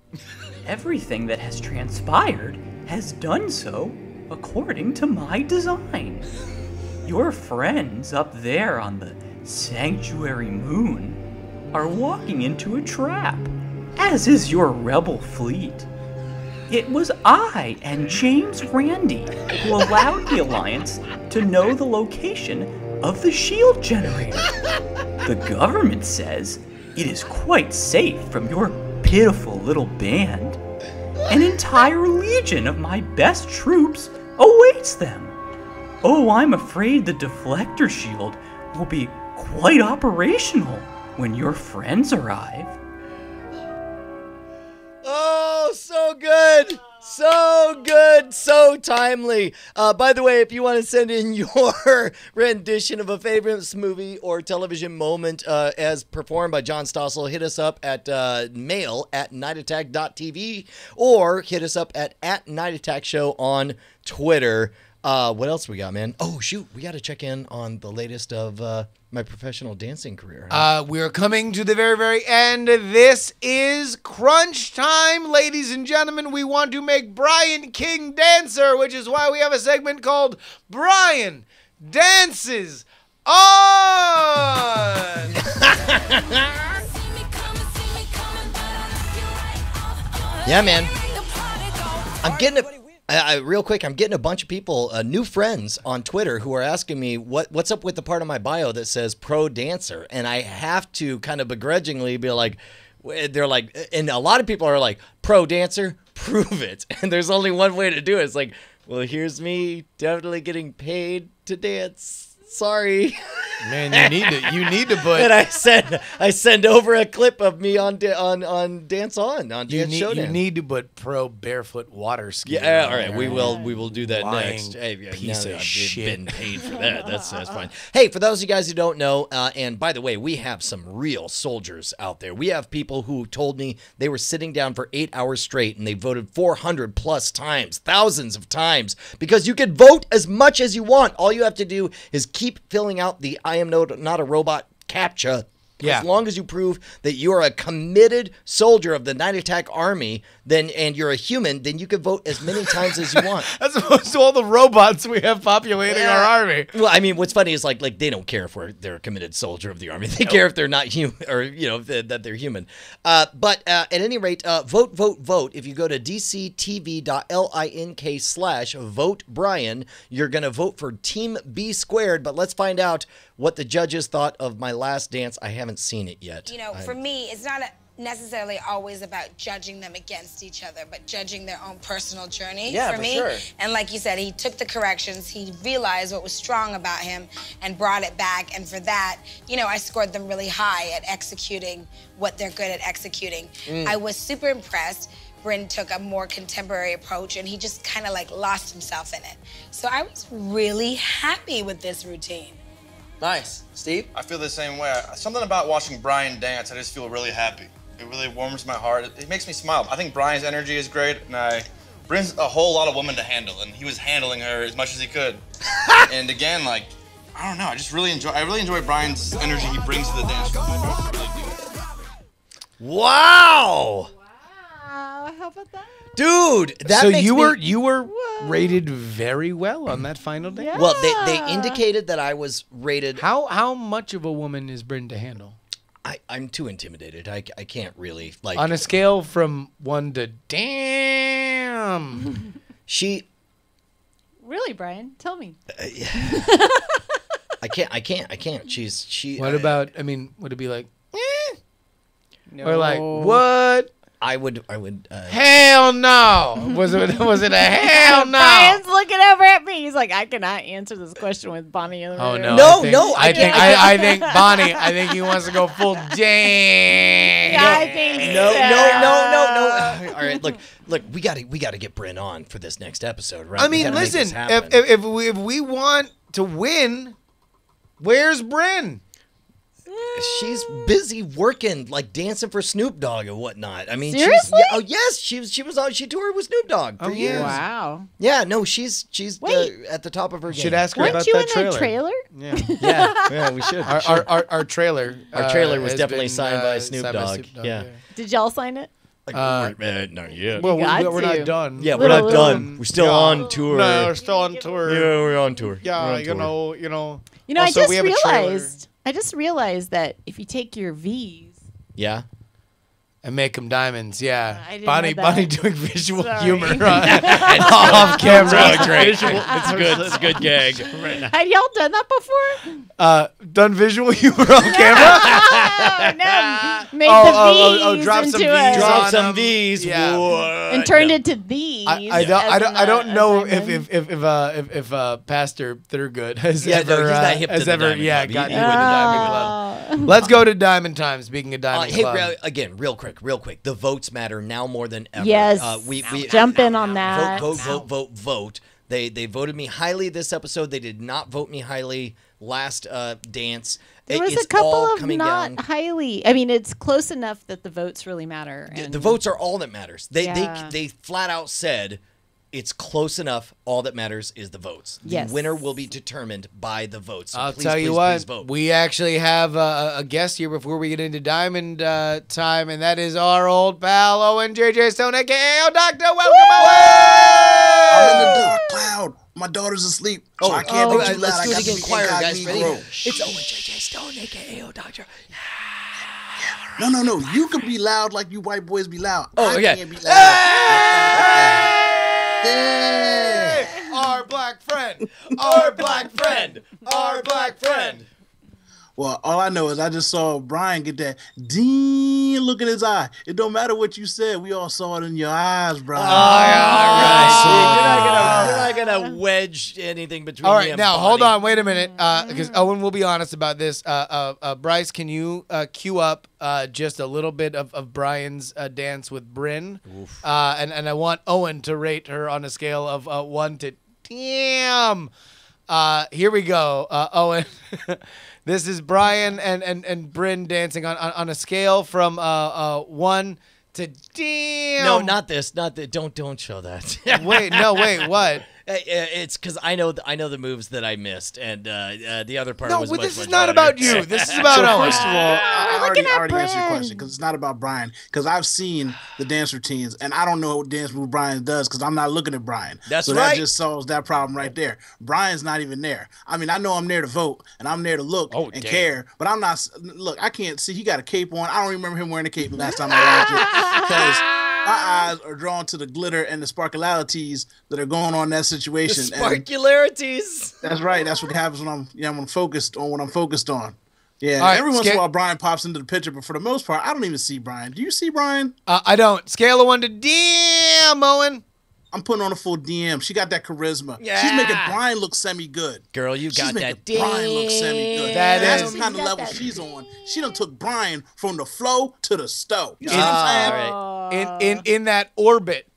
S9: Everything that has transpired has done so according to my design. Your friends up there on the sanctuary moon are walking into a trap, as is your rebel fleet. It was I and James Randi who allowed the Alliance to know the location of the shield generator. The government says it is quite safe from your pitiful little band. An entire legion of my best troops awaits them. Oh, I'm afraid the deflector shield will be quite operational when your friends arrive.
S1: Oh, so good. So good, so timely. By the way, if you want to send in your rendition of a favorite movie or television moment as performed by John Stossel, hit us up at mail@nightattack.tv or hit us up at @nightattackshow on Twitter. What else we got, man? Oh, shoot. We got to check in on the latest of my professional dancing career.
S3: We're coming to the very, very end. This is crunch time, ladies and gentlemen. We want to make Brian King Dancer, which is why we have a segment called Brian Dances On.
S1: Yeah, man. I'm getting it. Real quick, I'm getting a bunch of people, new friends on Twitter who are asking me what's up with the part of my bio that says pro dancer. And I have to kind of begrudgingly be like, they're like, and a lot of people are like, pro dancer, prove it. And there's only one way to do it. It's like, well, here's me definitely getting paid to dance. Sorry.
S3: Man, you need to put.
S1: And I send over a clip of me on Dance Showdown.
S3: You need to put pro barefoot water ski.
S1: Yeah, all right. We will do that
S3: Lying
S1: next. Hey,
S3: piece of
S1: I've
S3: shit.
S1: been paid for that. That's fine. Hey, for those of you guys who don't know, and by the way, we have some real soldiers out there. We have people who told me they were sitting down for 8 hours straight and they voted 400 plus times, thousands of times, because you can vote as much as you want. All you have to do is keep filling out the I am not a robot CAPTCHA.
S3: Yeah.
S1: As long as you prove that you are a committed soldier of the Night Attack Army, and you're a human, then you can vote as many times as you want.
S3: As opposed to all the robots we have populating our army.
S1: Well, I mean, what's funny is like they don't care if they're a committed soldier of the army. They care if they're not human, or that they're human. But at any rate, vote, vote, vote. If you go to dctv.link/vote Brian, you're gonna vote for Team B Squared. But let's find out what the judges thought of my last dance. I haven't seen it yet.
S10: For me, it's not necessarily always about judging them against each other, but judging their own personal journey.
S1: Yeah,
S10: for me.
S1: sure.
S10: And like you said, he took the corrections, he realized what was strong about him and brought it back. And for that, I scored them really high at executing what they're good at executing. I was super impressed. Bryn took a more contemporary approach and he just kind of lost himself in it. So I was really happy with this routine.
S11: Nice. Steve? I feel the same way. Something about watching Brian dance, I just feel really happy. It really warms my heart. It makes me smile. I think Brian's energy is great, and brings a whole lot of women to handle, and he was handling her as much as he could. And again, I don't know, I really enjoy Brian's energy he brings to the dance floor.
S1: Wow!
S4: Wow, how about that?
S1: Dude, that makes
S3: you were rated very well on that final day.
S4: Yeah.
S1: Well, they indicated that I was rated.
S3: How much of a woman is Bryn to handle?
S1: I'm too intimidated. I can't really
S3: on a scale from 1 to damn.
S1: She.
S4: Really, Brian? Tell me.
S1: I can't. She.
S3: What about? I mean, would it be like?
S4: No.
S3: Or like what?
S1: I would.
S3: Hell no! Was it a hell no?
S4: Brian's looking over at me. He's like, I cannot answer this question with Bonnie in the room.
S3: Oh no!
S1: No,
S3: I think Bonnie. I think he wants to go full damn.
S4: Yeah, I think
S1: no. All right, look. We gotta get Bryn on for this next episode, right?
S3: I mean, listen. If we want to win, where's Bryn?
S1: She's busy working, dancing for Snoop Dogg and whatnot. I mean,
S4: seriously?
S1: Yes, she toured with Snoop Dogg for years.
S4: Wow.
S1: Yeah, no, she's at the top of her game.
S3: Should ask her
S4: Weren't
S3: about
S4: you
S3: that
S4: in
S3: trailer.
S4: that trailer?
S1: Yeah, we should.
S3: Our trailer.
S1: Our trailer was
S3: has
S1: definitely
S3: been,
S1: signed by Snoop
S3: signed by
S1: Dogg.
S3: Snoop Dogg,
S1: Yeah.
S4: Did y'all sign it?
S1: Not yet.
S3: Well,
S4: got
S3: we're
S4: to.
S3: not done.
S1: Yeah, we're not done. We're still on tour.
S3: No, we're still on tour.
S1: Yeah, we're on tour.
S3: Yeah,
S1: We're on tour.
S4: You know,
S3: Also, we have a trailer.
S4: I just realized that if you take your V's
S1: Yeah.
S3: And make them diamonds, yeah.
S4: I didn't
S3: Bonnie
S4: know that.
S3: doing visual
S4: Sorry.
S3: humor off camera.
S1: Great. It's good. It's a good gag.
S4: Had y'all done that before?
S3: Done visual humor off camera?
S4: No. Made the V's
S3: drop
S4: into
S3: some
S4: a...
S3: V's.
S1: Drop
S3: on
S1: some
S3: them.
S1: V's.
S3: Yeah.
S1: What?
S4: And turned it to these.
S3: I don't know if Pastor Thurgood has ever
S1: he's not hip to the Diamond Club.
S3: gotten
S1: He
S3: with the Diamond Club. Let's go to Diamond Time. Speaking of Diamond Club,
S1: Hey, again, real quick. The votes matter now more than ever.
S4: Yes.
S1: We
S4: Jump in on that.
S1: Vote. They voted me highly this episode. They did not vote me highly last dance.
S4: There was
S1: It's
S4: a couple
S1: all
S4: of
S1: coming
S4: not
S1: down.
S4: highly. I mean, it's close enough that the votes really matter. And
S1: The votes are all that matters.
S4: Yeah.
S1: They flat out said it's close enough. All that matters is the votes.
S4: Yes.
S1: The winner will be determined by the votes. So
S3: I'll
S1: please,
S3: tell you
S1: please,
S3: what,
S1: please vote.
S3: we actually have a guest here before we get into Diamond Time, and that is our old pal Owen JJ Stone, aka Doctor. Welcome, Owen!
S12: I'm in the dark cloud. My daughter's asleep, so I can't be too loud.
S1: Let's do it again. Choir, guys. Ready?
S12: Negro.
S1: It's Owen JJ Stone, aka Doctor.
S12: No. You can be loud like you white boys be loud.
S1: Oh,
S12: I
S1: okay.
S12: can't be loud.
S3: Hey! Our black friend. Our black friend. Our black friend.
S12: Well, all I know is I just saw Brian get that look in his eye. It don't matter what you said. We all saw it in your eyes, Brian.
S1: You're not gonna wedge anything between.
S3: All right,
S1: me and
S3: now
S1: Bonnie.
S3: hold on, wait a minute, because Owen will be honest about this. Bryce, can you cue up just a little bit of Brian's dance with Bryn? And I want Owen to rate her on a scale of 1 to damn. Here we go, Owen. This is Brian and Bryn dancing on a scale from 1 to damn.
S1: No, not this. Not the. Don't show that.
S3: wait. What?
S1: It's because I know the moves that I missed, and the other part was.
S3: No,
S1: much,
S3: this
S1: much
S3: is not
S1: better.
S3: about you. This is about Owen.
S12: First of all, I already answered your question because it's not about Brian. Because I've seen the dance routines, and I don't know what dance move Brian does because I'm not looking at Brian.
S1: That's
S12: so
S1: right.
S12: that just solves that problem right there. Brian's not even there. I mean, I know I'm there to vote, and I'm there to look and care, but I'm not. Look, I can't see. He got a cape on. I don't remember him wearing a cape last time I watched it because my eyes are drawn to the glitter and the sparklarities that are going on in that situation.
S1: The sparkularities.
S12: That's right. That's what happens when I'm focused on what I'm focused on. Yeah.
S3: All right,
S12: every once in a while, Brian pops into the picture, but for the most part, I don't even see Brian. Do you see Brian?
S3: I don't. Scale of 1 to damn, Owen.
S12: I'm putting on a full DM. She got that charisma.
S1: Yeah.
S12: She's making Brian look semi-good.
S1: Girl, you got that.
S12: Brian look semi-good. That's the kind of level she's on. She done took Brian from the flow to the stow. You see what I'm
S3: saying? In that orbit,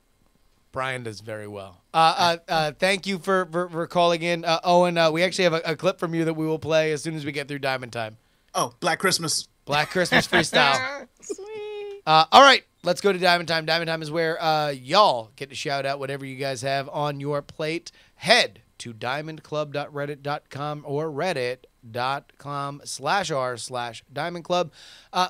S3: Brian does very well. Thank you for calling in, Owen. We actually have a clip from you that we will play as soon as we get through Diamond Time.
S12: Oh, Black Christmas.
S3: Black Christmas freestyle. Sweet. All right, let's go to Diamond Time. Diamond Time is where y'all get to shout out whatever you guys have on your plate. Head to diamondclub.reddit.com or reddit.com/r/diamondclub.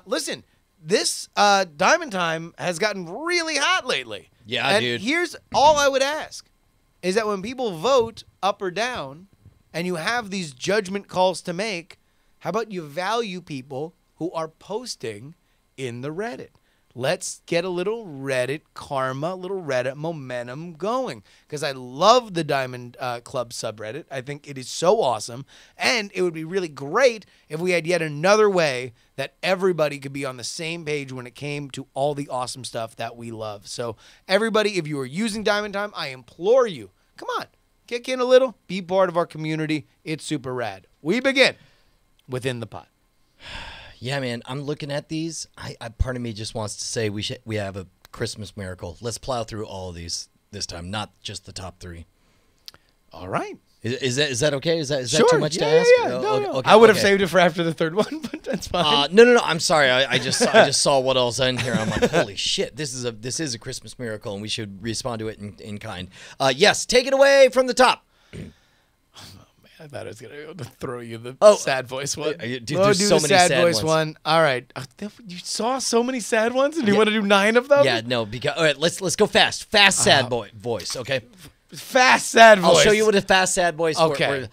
S3: Listen, this Diamond Time has gotten really hot lately.
S1: Yeah,
S3: and
S1: dude.
S3: Here's all I would ask is that when people vote up or down and you have these judgment calls to make, how about you value people who are posting in the Reddit? Let's get a little Reddit karma, a little Reddit momentum going. Because I love the Diamond Club subreddit. I think it is so awesome. And it would be really great if we had yet another way that everybody could be on the same page when it came to all the awesome stuff that we love. So everybody, if you are using Diamond Time, I implore you, come on, kick in a little, be part of our community. It's super rad. We begin within the pot.
S1: Yeah, man, I'm looking at these. I part of me just wants to say we have a Christmas miracle. Let's plow through all of these this time, not just the top 3.
S3: All right.
S1: Is that okay? Is that
S3: sure.
S1: too much to ask?
S3: Yeah. No.
S1: Okay,
S3: I would have saved it for after the third one, but that's fine.
S1: No. I'm sorry. I just saw what else in here. I'm like, holy shit! This is a Christmas miracle, and we should respond to it in kind. Yes, take it away from the top.
S3: I thought I was gonna be able to throw you the
S1: Oh,
S3: sad voice one.
S1: Dude,
S3: do
S1: there's
S3: the
S1: so many
S3: sad
S1: sad
S3: voice
S1: ones.
S3: one. All right, you saw so many sad ones, and you want to do 9 of them?
S1: Yeah, no. Because all right, let's go fast. Fast sad voice. Okay.
S3: Fast sad voice.
S1: I'll show you what a fast sad voice.
S3: Okay.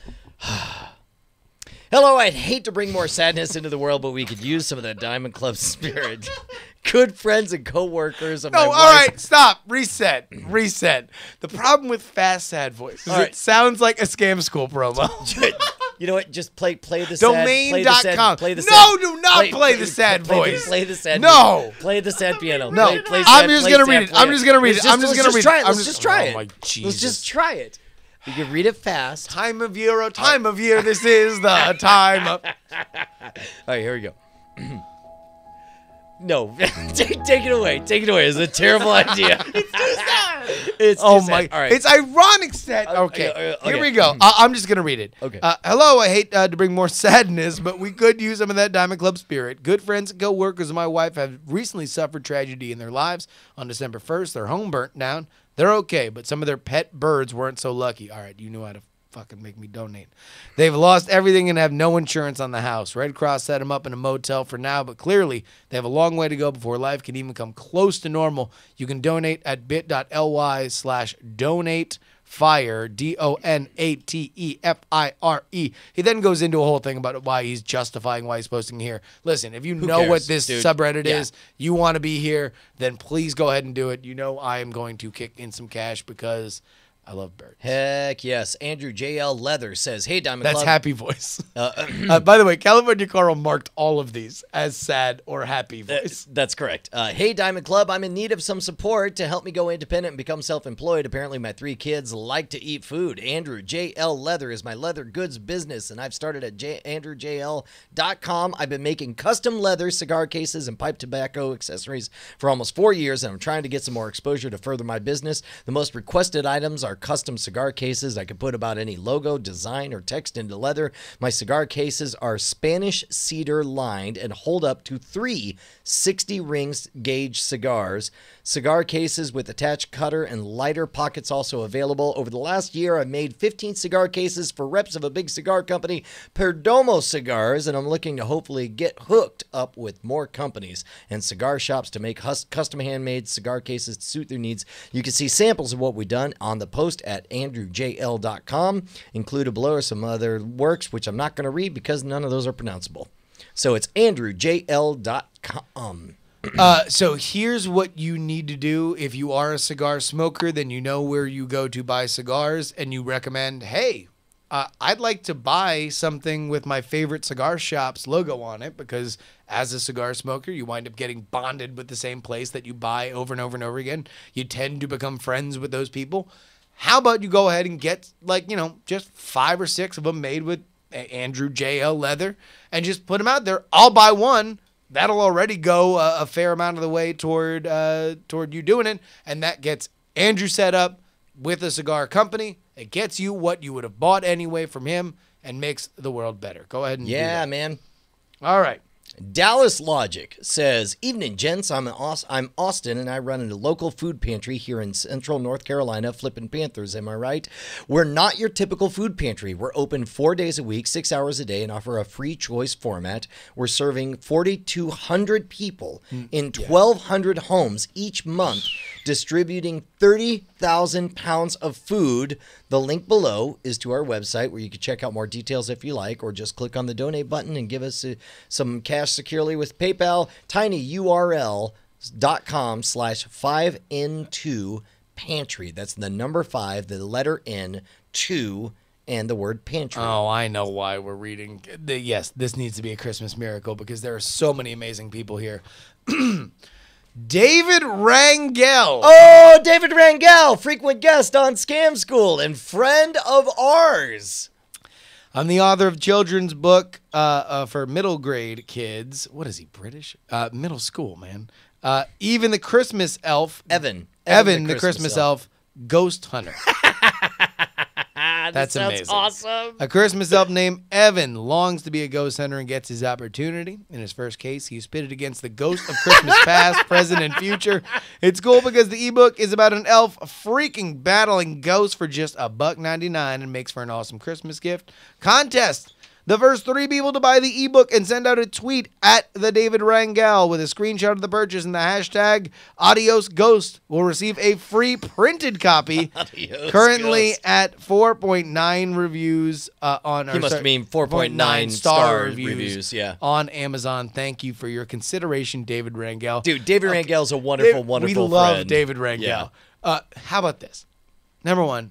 S1: Hello, I'd hate to bring more sadness into the world, but we could use some of that Diamond Club spirit. Good friends and co-workers of my wife.
S3: All right, stop. Reset. The problem with fast sad voice is it sounds like a scam school promo.
S1: You know what? Just play the
S3: Domain.com.
S1: Play the sad.
S3: No, do not play the sad voice.
S1: Play the sad.
S3: No.
S1: Play the sad piano.
S3: No.
S1: Play
S3: I'm just going to read it.
S1: Let's just try it.
S3: Let's just
S1: try it.
S3: Oh, my Jesus.
S1: Let's just try it. You can read it fast.
S3: Time of year, this is the time of...
S1: All right, here we go. No, take it away. Take it away. It's a terrible idea. It's too sad. It's too sad. All right.
S3: It's ironic sad. Okay, here we go. I'm just going to read it.
S1: Okay.
S3: Hello, I hate to bring more sadness, but we could use some of that Diamond Club spirit. Good friends and co-workers of my wife have recently suffered tragedy in their lives. On December 1st, their home burnt down. They're okay, but some of their pet birds weren't so lucky. All right, you knew how to fucking make me donate. They've lost everything and have no insurance on the house. Red Cross set them up in a motel for now, but clearly they have a long way to go before life can even come close to normal. You can donate at bit.ly/donatefire, DONATEFIRE. He then goes into a whole thing about why he's justifying why he's posting here. Listen, if you know
S1: cares,
S3: what this
S1: dude?
S3: subreddit is, you want to be here, then please go ahead and do it. You know I am going to kick in some cash because I love birds.
S1: Heck yes. Andrew JL Leather says, hey, Diamond
S3: That's
S1: Club.
S3: happy voice. By the way, California Carl marked all of these as sad or happy voice.
S1: That's correct. Hey, Diamond Club, I'm in need of some support to help me go independent and become self-employed. Apparently, my 3 kids like to eat food. Andrew JL Leather is my leather goods business, and I've started at andrewjl.com. I've been making custom leather cigar cases and pipe tobacco accessories for almost 4 years, and I'm trying to get some more exposure to further my business. The most requested items are custom cigar cases. I can put about any logo, design, or text into leather. My cigar cases are Spanish cedar lined and hold up to 3 60 rings gauge cigars. Cigar cases with attached cutter and lighter pockets also available. Over the last year, I've made 15 cigar cases for reps of a big cigar company, Perdomo Cigars, and I'm looking to hopefully get hooked up with more companies and cigar shops to make custom handmade cigar cases to suit their needs. You can see samples of what we've done on the post at andrewjl.com. Included below are some other works, which I'm not going to read because none of those are pronounceable. So it's andrewjl.com.
S3: So here's what you need to do. If you are a cigar smoker, then you know where you go to buy cigars, and you recommend, hey, I'd like to buy something with my favorite cigar shop's logo on it, because as a cigar smoker, you wind up getting bonded with the same place that you buy over and over and over again. You tend to become friends with those people. How about you go ahead and get, just 5 or 6 of them made with Andrew JL Leather and just put them out there. I'll buy one. That'll already go a fair amount of the way toward you doing it, and that gets Andrew set up with a cigar company. It gets you what you would have bought anyway from him and makes the world better. Go ahead and do that.
S1: Man.
S3: All right.
S1: Dallas Logic says, evening, gents. I'm Austin, and I run a local food pantry here in central North Carolina, flipping Panthers, am I right? We're not your typical food pantry. We're open 4 days a week, 6 hours a day, and offer a free choice format. We're serving 4,200 people in 1,200 homes each month, distributing 30,000 pounds of food. The link below is to our website where you can check out more details if you like, or just click on the donate button and give us some cash securely with PayPal. tinyurl.com/5N2 pantry. That's the number 5, the letter N, 2, and the word pantry.
S3: Oh, I know why we're reading. Yes, this needs to be a Christmas miracle because there are so many amazing people here. David Rangel.
S1: Oh, David Rangel, frequent guest on Scam School and friend of ours.
S3: I'm the author of children's book for middle grade kids. What is he, British? Middle school, man. Even the Christmas elf.
S1: Evan
S3: the Christmas elf. Ghost hunter. That's
S1: sounds
S3: amazing.
S1: Awesome.
S3: A Christmas elf named Evan longs to be a ghost hunter and gets his opportunity. In his first case, he's pitted against the ghost of Christmas past, present, and future. It's cool because the ebook is about an elf freaking battling ghosts for just $1.99 and makes for an awesome Christmas gift. Contest. The first 3 people to buy the ebook and send out a tweet at the David Rangel with a screenshot of the purchase and the hashtag Adios Ghost will receive a free printed copy. Currently
S1: Ghost.
S3: at 4.9 reviews on.
S1: He must mean 4.9 star reviews. Yeah.
S3: On Amazon. Thank you for your consideration, David Rangel.
S1: Dude, David Rangel's a wonderful friend.
S3: We love David Rangel.
S1: Yeah.
S3: How about this? Number 1,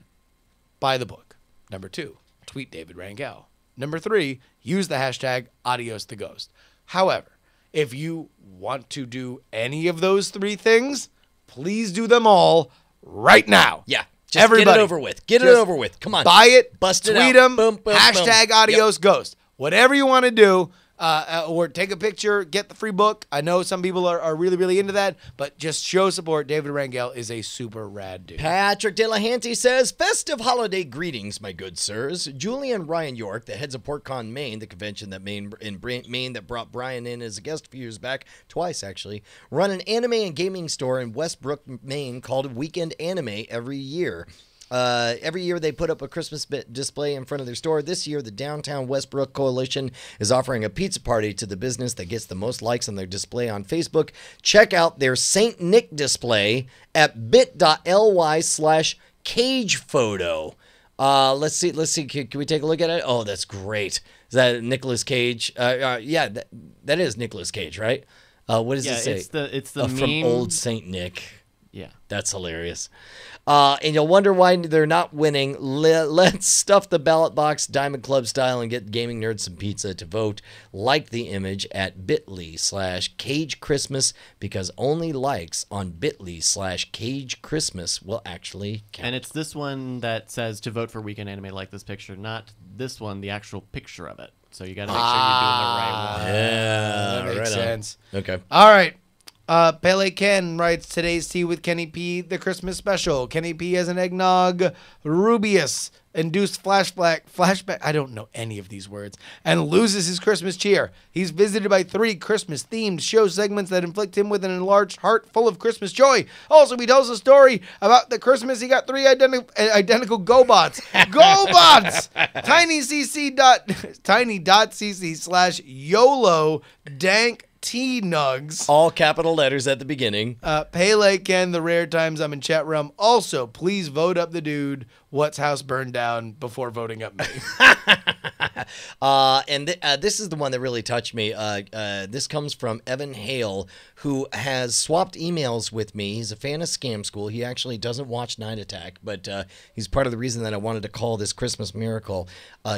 S3: buy the book. Number 2, tweet David Rangel. Number 3, use the hashtag Adios the Ghost. However, if you want to do any of those 3 things, please do them all right now.
S1: Yeah. Just
S3: Everybody,
S1: get it over with. Get it over with. Come on.
S3: Buy it.
S1: Bust it
S3: tweet
S1: out.
S3: them.
S1: Boom, boom,
S3: hashtag
S1: boom.
S3: Adios Ghost. Whatever you want to do. Or take a picture, get the free book. I know some people are really, really into that, but just show support. David Rangel is a super rad dude.
S1: Patrick Delahanty says, festive holiday greetings, my good sirs. Julian Ryan York, the heads of PortCon Maine, the convention that Maine that brought Brian in as a guest a few years back, twice actually, run an anime and gaming store in Westbrook, Maine called Weekend Anime every year. Every year they put up a Christmas display in front of their store. This year, the Downtown Westbrook Coalition is offering a pizza party to the business that gets the most likes on their display on Facebook. Check out their St. Nick display at bit.ly/cagephoto. Let's see. Can we take a look at it? Oh, that's great. Is that Nicolas Cage? Yeah, that is Nicolas Cage, right? What does it say?
S6: It's the meme
S1: from old St. Nick.
S6: Yeah.
S1: That's hilarious. And you'll wonder why they're not winning. Let's stuff the ballot box Diamond Club style and get Gaming Nerds some pizza to vote. Like the image at bit.ly/CageChristmas because only likes on bit.ly/CageChristmas will actually count.
S6: And it's this one that says to vote for Weekend Anime like this picture, not this one, the actual picture of it. So you got to make sure you're doing the right one.
S3: Yeah, that makes sense.
S1: Okay.
S3: All right. Pele Ken writes, today's tea with Kenny P, the Christmas special. Kenny P has an eggnog, Rubius, induced flashback, I don't know any of these words, and loses his Christmas cheer. He's visited by 3 Christmas-themed show segments that inflict him with an enlarged heart full of Christmas joy. Also, he tells a story about the Christmas he got 3 identical GoBots. GoBots! tiny.cc/YOLO dank T-Nugs.
S1: All capital letters at the beginning.
S3: Pele Ken, the rare times I'm in chat room. Also, please vote up the dude. What's house burned down before voting up me?
S1: This is the one that really touched me. This comes from Evan Hale, who has swapped emails with me. He's a fan of Scam School. He actually doesn't watch Night Attack, but he's part of the reason that I wanted to call this Christmas Miracle.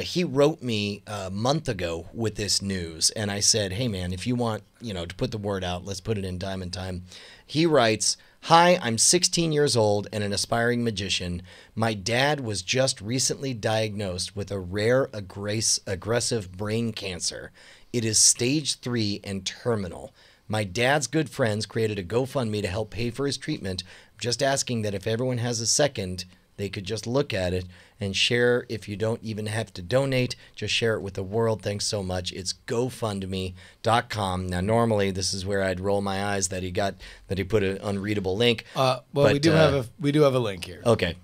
S1: He wrote me a month ago with this news, and I said, hey, man, if you want to put the word out, let's put it in Diamond Time. He writes, hi, I'm 16 years old and an aspiring magician. My dad was just recently diagnosed with a rare aggressive brain cancer. It is stage 3 and terminal. My dad's good friends created a GoFundMe to help pay for his treatment. I'm just asking that if everyone has a second, they could just look at it and share. If you don't even have to donate, just share it with the world. Thanks so much. It's GoFundMe.com. Now, normally this is where I'd roll my eyes that he put an unreadable link.
S3: But we do have a link here.
S1: Okay.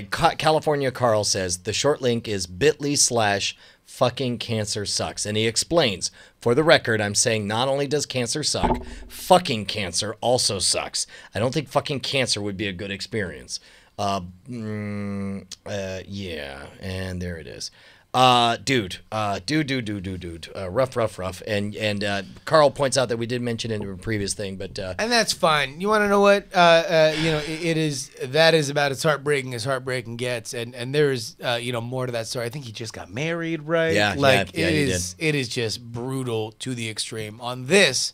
S1: California Carl says the short link is bit.ly/fucking cancer sucks. And he explains, for the record, I'm saying not only does cancer suck, fucking cancer also sucks. I don't think fucking cancer would be a good experience. Yeah, and there it is. Dude, rough. And Carl points out that we did mention it in a previous thing, but
S3: and that's fine. You want to know what? That is about as heartbreaking gets, and there's more to that story. I think he just got married, right?
S1: Yeah,
S3: it is just brutal to the extreme. On this,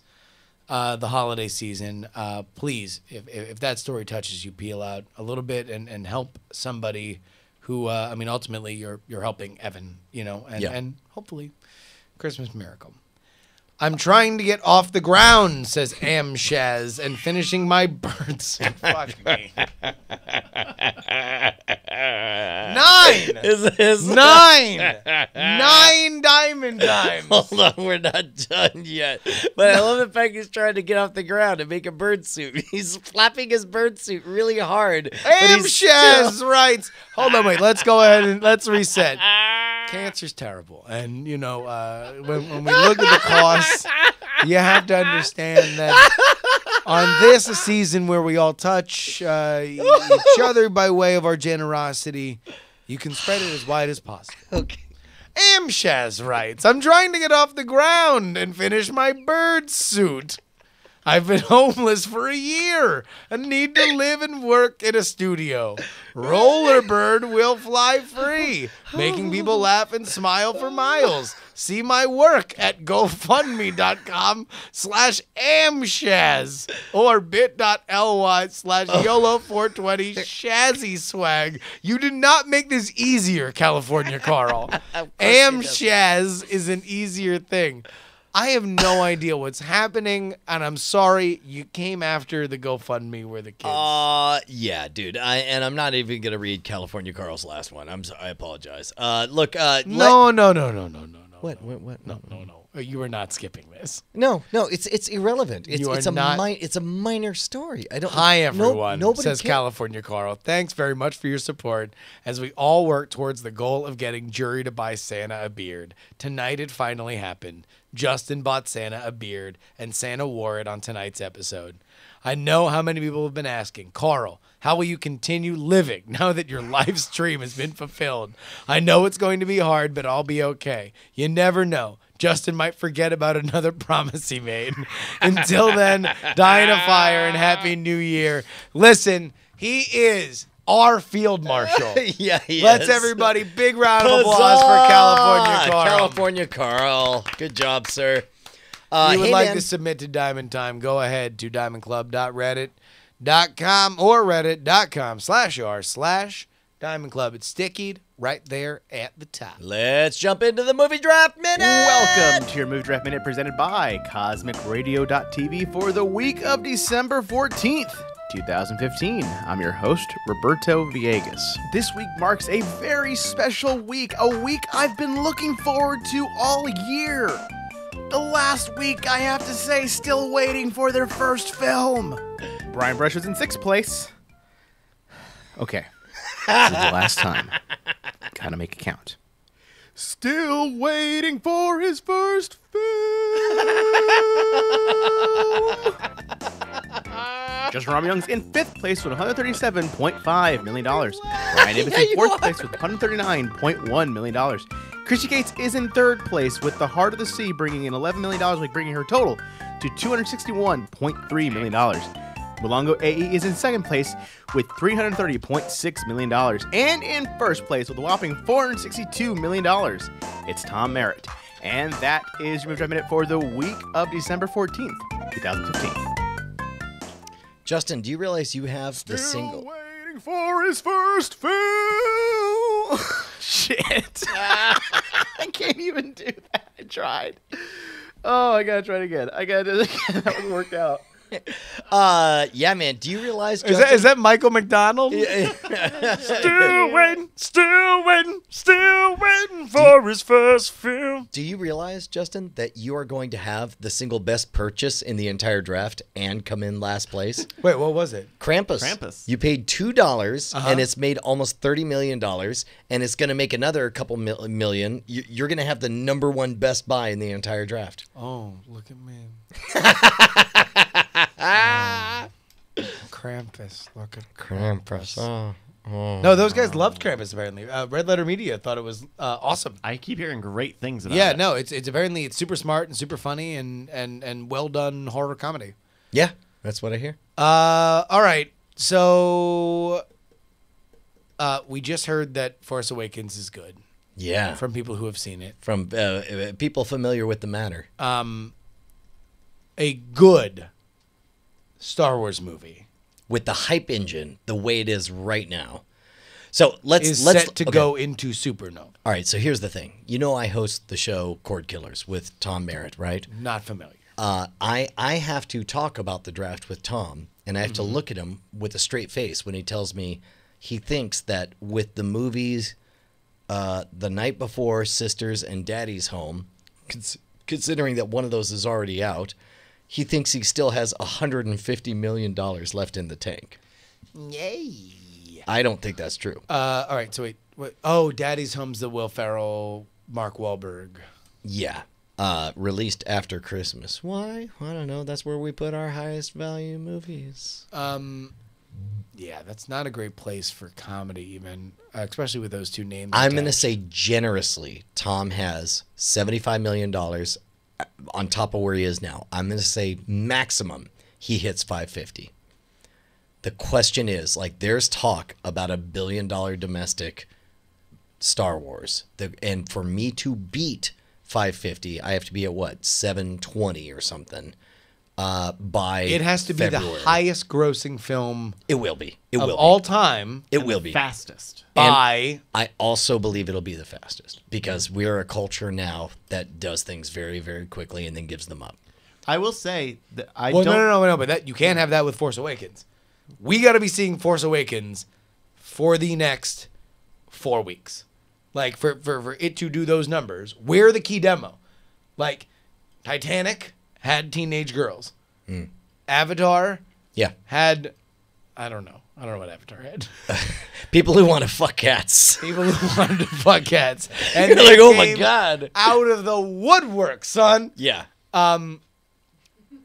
S3: the holiday season, please, if that story touches you, peel out a little bit and help somebody who, ultimately you're helping Evan, and hopefully Christmas Miracle. I'm trying to get off the ground, says Amshaz, and finishing my birds. Fuck me. 9! 9 diamond times.
S1: Hold on, we're not done yet. But I love the fact he's trying to get off the ground and make a bird suit. He's flapping his bird suit really hard.
S3: Amshaz writes, hold on, wait, let's go ahead and let's reset. Cancer's terrible. And, when we look at the costs, you have to understand that on this season where we all touch each other by way of our generosity, you can spread it as wide as possible.
S1: Okay.
S3: Amshaz writes, I'm trying to get off the ground and finish my bird suit. I've been homeless for a year and need to live and work in a studio. Rollerbird will fly free, making people laugh and smile for miles. See my work at GoFundMe.com/Amshaz or bit.ly/YOLO420 Shazzy swag. You did not make this easier, California Carl. Amshaz is an easier thing. I have no idea what's happening, and I'm sorry you came after the GoFundMe where the kids.
S1: Yeah, dude. I'm not even gonna read California Carl's last one. I apologize. Look.
S3: No.
S1: What?
S3: No. You are not skipping this.
S1: No. It's irrelevant. It's a minor story.
S3: Hi everyone. Says California Carl. Thanks very much for your support as we all work towards the goal of getting Jury to buy Santa a beard. Tonight it finally happened. Justin bought Santa a beard, and Santa wore it on tonight's episode. I know how many people have been asking, Carl, how will you continue living now that your live stream has been fulfilled? I know it's going to be hard, but I'll be okay. You never know. Justin might forget about another promise he made. Until then, die in a fire and Happy New Year. Listen, he is our field marshal.
S1: Yeah, he
S3: Let's
S1: is.
S3: everybody, big round of applause for California Carl.
S1: California Carl. Good job, sir.
S3: If you would
S1: hey,
S3: like
S1: man.
S3: to submit to Diamond Time, go ahead to diamondclub.reddit.com or reddit.com/r/Diamond Club. It's stickied right there at the top.
S1: Let's jump into the movie draft minute.
S13: Welcome to your Movie Draft Minute presented by CosmicRadio.tv for the week of December 14th, 2015. I'm your host, Roberto Villegas. This week marks a very special week, a week I've been looking forward to all year. The last week, I have to say, still waiting for their first film. Brian Brush was in 6th place. Okay. This is the last time. Gotta make it count. Still waiting for his first film. Justin Rob Young's in 5th place with $137.5 million. Ryan Davis in 4th place with $139.1 million. Chrissy Gates is in 3rd place with The Heart of the Sea, bringing in $11 million, like bringing her total to $261.3 million. Mulongo AE is in 2nd place with $330.6 million. And in 1st place with a whopping $462 million, it's Tom Merritt. And that is your Movie Draft Minute for the week of December 14th, 2015.
S1: Justin, do you realize you have the single?
S13: Waiting for his first film. Shit. I can't even do that. I tried. Oh, I gotta try it again. I gotta do it again. That one worked out.
S1: Yeah, man. Do you realize
S3: Is that Michael McDonald?
S2: Still waiting for his first film.
S1: Do you realize, Justin, that you are going to have the single best purchase in the entire draft and come in last place?
S3: Wait, what was it?
S1: Krampus. You paid $2 and it's made almost $30 million and it's going to make another couple million. You're going to have the #1 best buy in the entire draft.
S3: Oh, look at me. Krampus. Look at
S1: Krampus. Oh.
S3: No, those guys loved Krampus, apparently. Red Letter Media thought it was awesome.
S6: I keep hearing great things about it.
S3: Yeah, no, it's apparently it's super smart and super funny and well done horror comedy.
S1: Yeah, that's what I hear.
S3: All right. So we just heard that Force Awakens is good.
S1: Yeah.
S3: From people who have seen it.
S1: From people familiar with the matter.
S3: A good Star Wars movie
S1: with the hype engine the way it is right now. So let's
S3: set to go into supernova.
S1: All right, so here's the thing. You know I host the show Cord Killers with Tom Merritt, right?
S3: Not familiar.
S1: I have to talk about the draft with Tom, and I have to look at him with a straight face when he tells me he thinks that with the movies The Night Before, Sisters, and Daddy's Home, considering that one of those is already out, he thinks he still has $150 million left in the tank.
S3: Yay.
S1: I don't think that's true.
S3: All right, so wait. Oh, Daddy's Home's the Will Ferrell, Mark Wahlberg.
S1: Yeah. Released after Christmas. Why? I don't know. That's where we put our highest value movies.
S3: Yeah, that's not a great place for comedy even, especially with those two names.
S1: I'm going to say generously, Tom has $75 million on top of where he is now. I'm going to say maximum he hits 550. The question is, like, there's talk about $1 billion domestic Star Wars. And for me to beat 550, I have to be at what, 720 or something by
S3: It has to
S1: February.
S3: be the highest grossing film.
S1: It will be. It will
S3: all
S1: be.
S3: time.
S1: It will be.
S6: Fastest.
S3: By.
S1: I also believe it'll be the fastest because we are a culture now that does things very, very quickly and then gives them up.
S6: I will say that I
S3: Well,
S6: don't.
S3: no, but that you can't have that with Force Awakens. We got to be seeing Force Awakens for the next 4 weeks. Like, for it to do those numbers, we're the key demo. Like, Titanic had teenage girls. Avatar had, I don't know what Avatar had.
S1: People who want to fuck cats.
S3: People who wanted to fuck cats. And
S1: You're like, oh my God.
S3: Out of the woodwork, son.
S1: Yeah.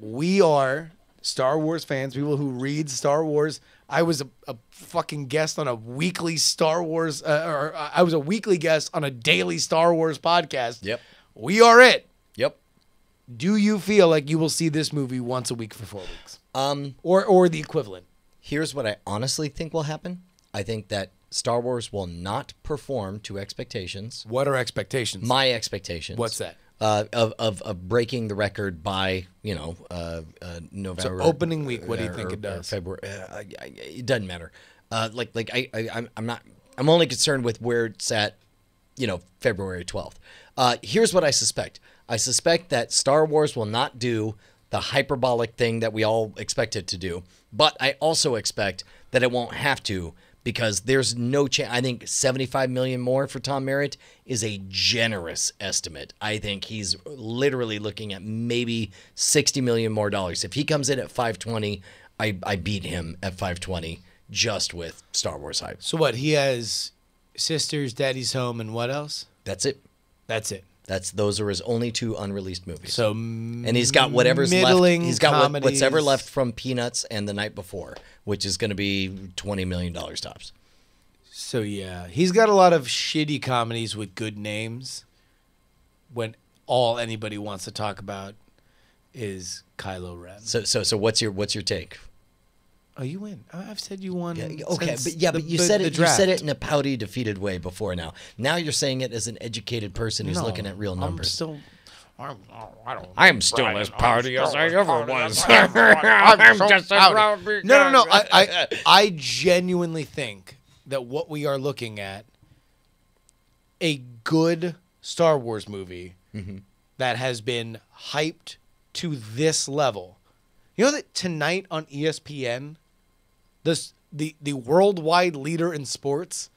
S3: We are Star Wars fans, people who read Star Wars. I was a fucking guest on a weekly Star Wars, or I was a weekly guest on a daily Star Wars podcast.
S1: Yep.
S3: We are it.
S1: Yep.
S3: Do you feel like you will see this movie once a week for 4 weeks? Or the equivalent?
S1: Here's what I honestly think will happen. I think that Star Wars will not perform to expectations.
S3: What are expectations?
S1: My expectations.
S3: What's that?
S1: Of breaking the record by November.
S3: So opening week, what do you think it does?
S1: February. It doesn't matter. I'm not. I'm only concerned with where it's at. February 12th. Here's what I suspect. I suspect that Star Wars will not do the hyperbolic thing that we all expect it to do, but I also expect that it won't have to. Because there's no chance. I think $75 million more for Tom Merritt is a generous estimate. I think he's literally looking at maybe $60 million more dollars. If he comes in at 520, I beat him at 520 just with Star Wars hype.
S3: So what? He has Sisters, Daddy's Home, and what else?
S1: That's it.
S3: That's it.
S1: Those are his only 2 unreleased movies.
S3: So
S1: and he's got whatever's left. He's got what's ever left from Peanuts and The Night Before, which is going to be $20 million tops.
S3: So yeah, he's got a lot of shitty comedies with good names. When all anybody wants to talk about is Kylo Ren.
S1: So what's your take?
S3: Oh, you win. I've said you won.
S1: Yeah, okay, but you said it. You said it in a pouty, defeated way before. Now you're saying it as an educated person who's looking at real numbers.
S2: I'm still as pouty as I ever was.
S3: I'm just pouty. No. I genuinely think that what we are looking at, a good Star Wars movie that has been hyped to this level. You know that tonight on ESPN, the worldwide leader in sports,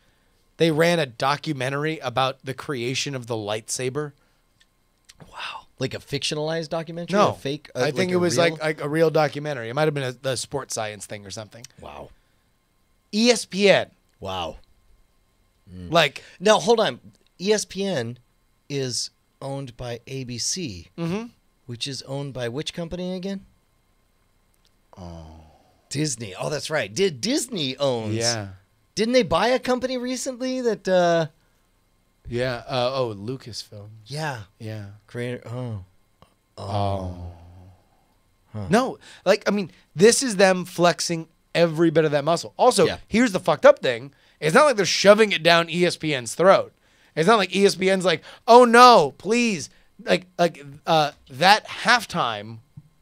S3: they ran a documentary about the creation of the lightsaber.
S1: Wow. Like a fictionalized documentary?
S3: No.
S1: A fake?
S3: I think it was like a real documentary. It might have been a sports science thing or something.
S1: Wow.
S3: ESPN.
S1: Wow.
S3: Like,
S1: now, hold on. ESPN is owned by ABC, which is owned by which company again? Disney. Oh, that's right. Disney owns.
S3: Yeah.
S1: Didn't they buy a company recently that?
S3: Yeah. Lucasfilm.
S1: Yeah.
S3: Yeah.
S1: Creator.
S3: Huh. No, this is them flexing every bit of that muscle. Also, here's the fucked up thing. It's not like they're shoving it down ESPN's throat. It's not like ESPN's like, oh no, please. That halftime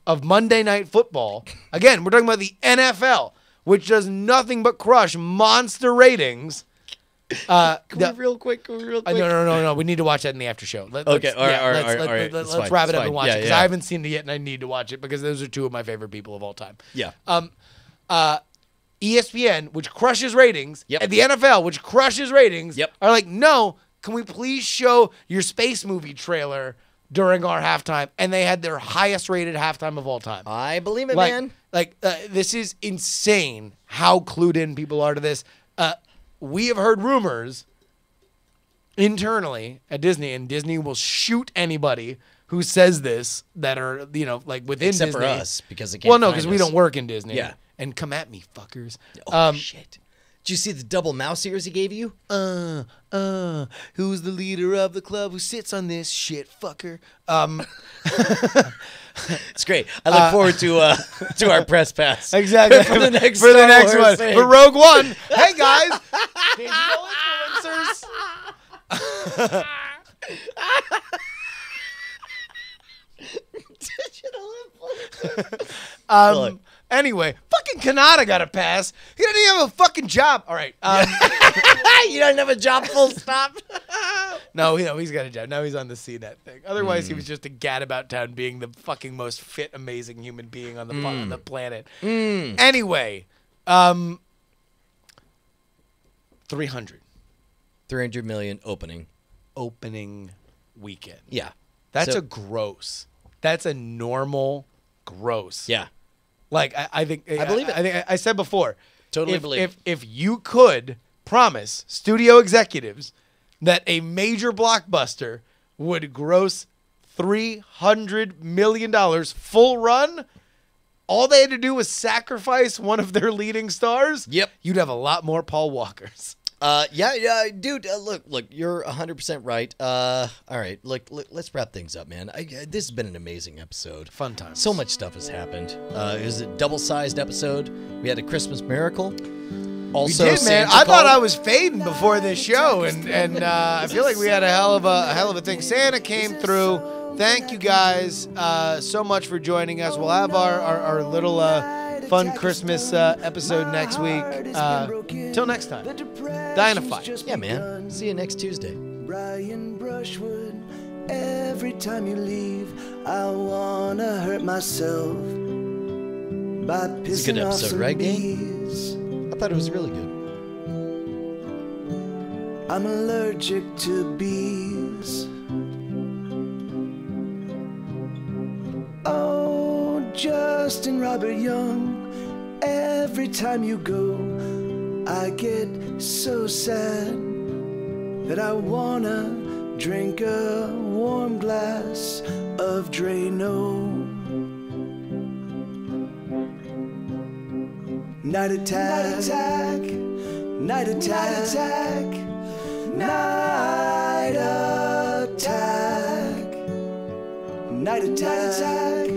S3: of Monday Night Football. Again, we're talking about the NFL, which does nothing but crush monster ratings.
S1: Can we real quick?
S3: No. We need to watch that in the after show. Let's wrap it up and watch it because I haven't seen it yet and I need to watch it because those are 2 of my favorite people of all time.
S1: Yeah.
S3: ESPN, which crushes ratings, and the NFL, which crushes ratings, are like, no, can we please show your space movie trailer during our halftime? And they had their highest rated halftime of all time.
S1: I believe it, man.
S3: This is insane how clued in people are to this. We have heard rumors internally at Disney, and Disney will shoot anybody who says this that are, within
S1: Except
S3: Disney.
S1: for us, because it can't
S3: Well, no, because we don't work in Disney.
S1: Yeah.
S3: And come at me, fuckers.
S1: Shit. Did you see the double mouse ears he gave you?
S3: Who's the leader of the club who sits on this shit, fucker?
S1: It's great. I look forward to our press pass.
S3: Exactly.
S1: For the next
S3: one. For Rogue One. Hey, guys. Digital influencers. Anyway, fucking Kanata got a pass. He doesn't even have a fucking job. All right.
S1: You don't have a job, full stop?
S3: No, he's got a job. Now he's on the CNET thing. Otherwise, he was just a gadabout town being the fucking most fit, amazing human being on the planet. Anyway, 300
S1: million opening
S3: weekend.
S1: Yeah.
S3: That's a gross. That's a normal gross.
S1: Yeah.
S3: I think
S1: I believe it.
S3: I think I said before.
S1: Totally believe.
S3: If you could promise studio executives that a major blockbuster would gross $300 million full run, all they had to do was sacrifice one of their leading stars, you'd have a lot more Paul Walkers.
S1: Yeah, dude. Look, you're 100% right. All right, look, let's wrap things up, man. This has been an amazing episode.
S3: Fun time.
S1: So much stuff has happened. It was a double-sized episode. We had a Christmas miracle. Also,
S3: we did, man. I thought I was fading before this show, and I feel like we had a hell of a thing. Santa came through. Thank you guys so much for joining us. We'll have our little fun Christmas episode next week. Till next time. Dynafy.
S1: Yeah, man. See you next Tuesday.
S14: Brian Brushwood, every time you leave, I wanna hurt myself by pissing
S1: it's a good
S14: off
S1: episode,
S14: some
S1: right,
S14: bees.
S1: Gang? I thought it was really good.
S14: I'm allergic to bees. Oh, Justin Robert Young, every time you go, I get so sad that I wanna drink a warm glass of Drano. Night attack, night attack, night attack, night attack,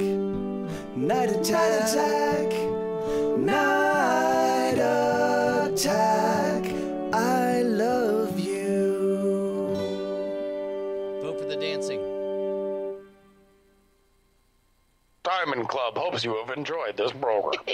S14: night attack, night attack. I love you.
S1: Vote for the dancing.
S15: Diamond Club hopes you have enjoyed this program.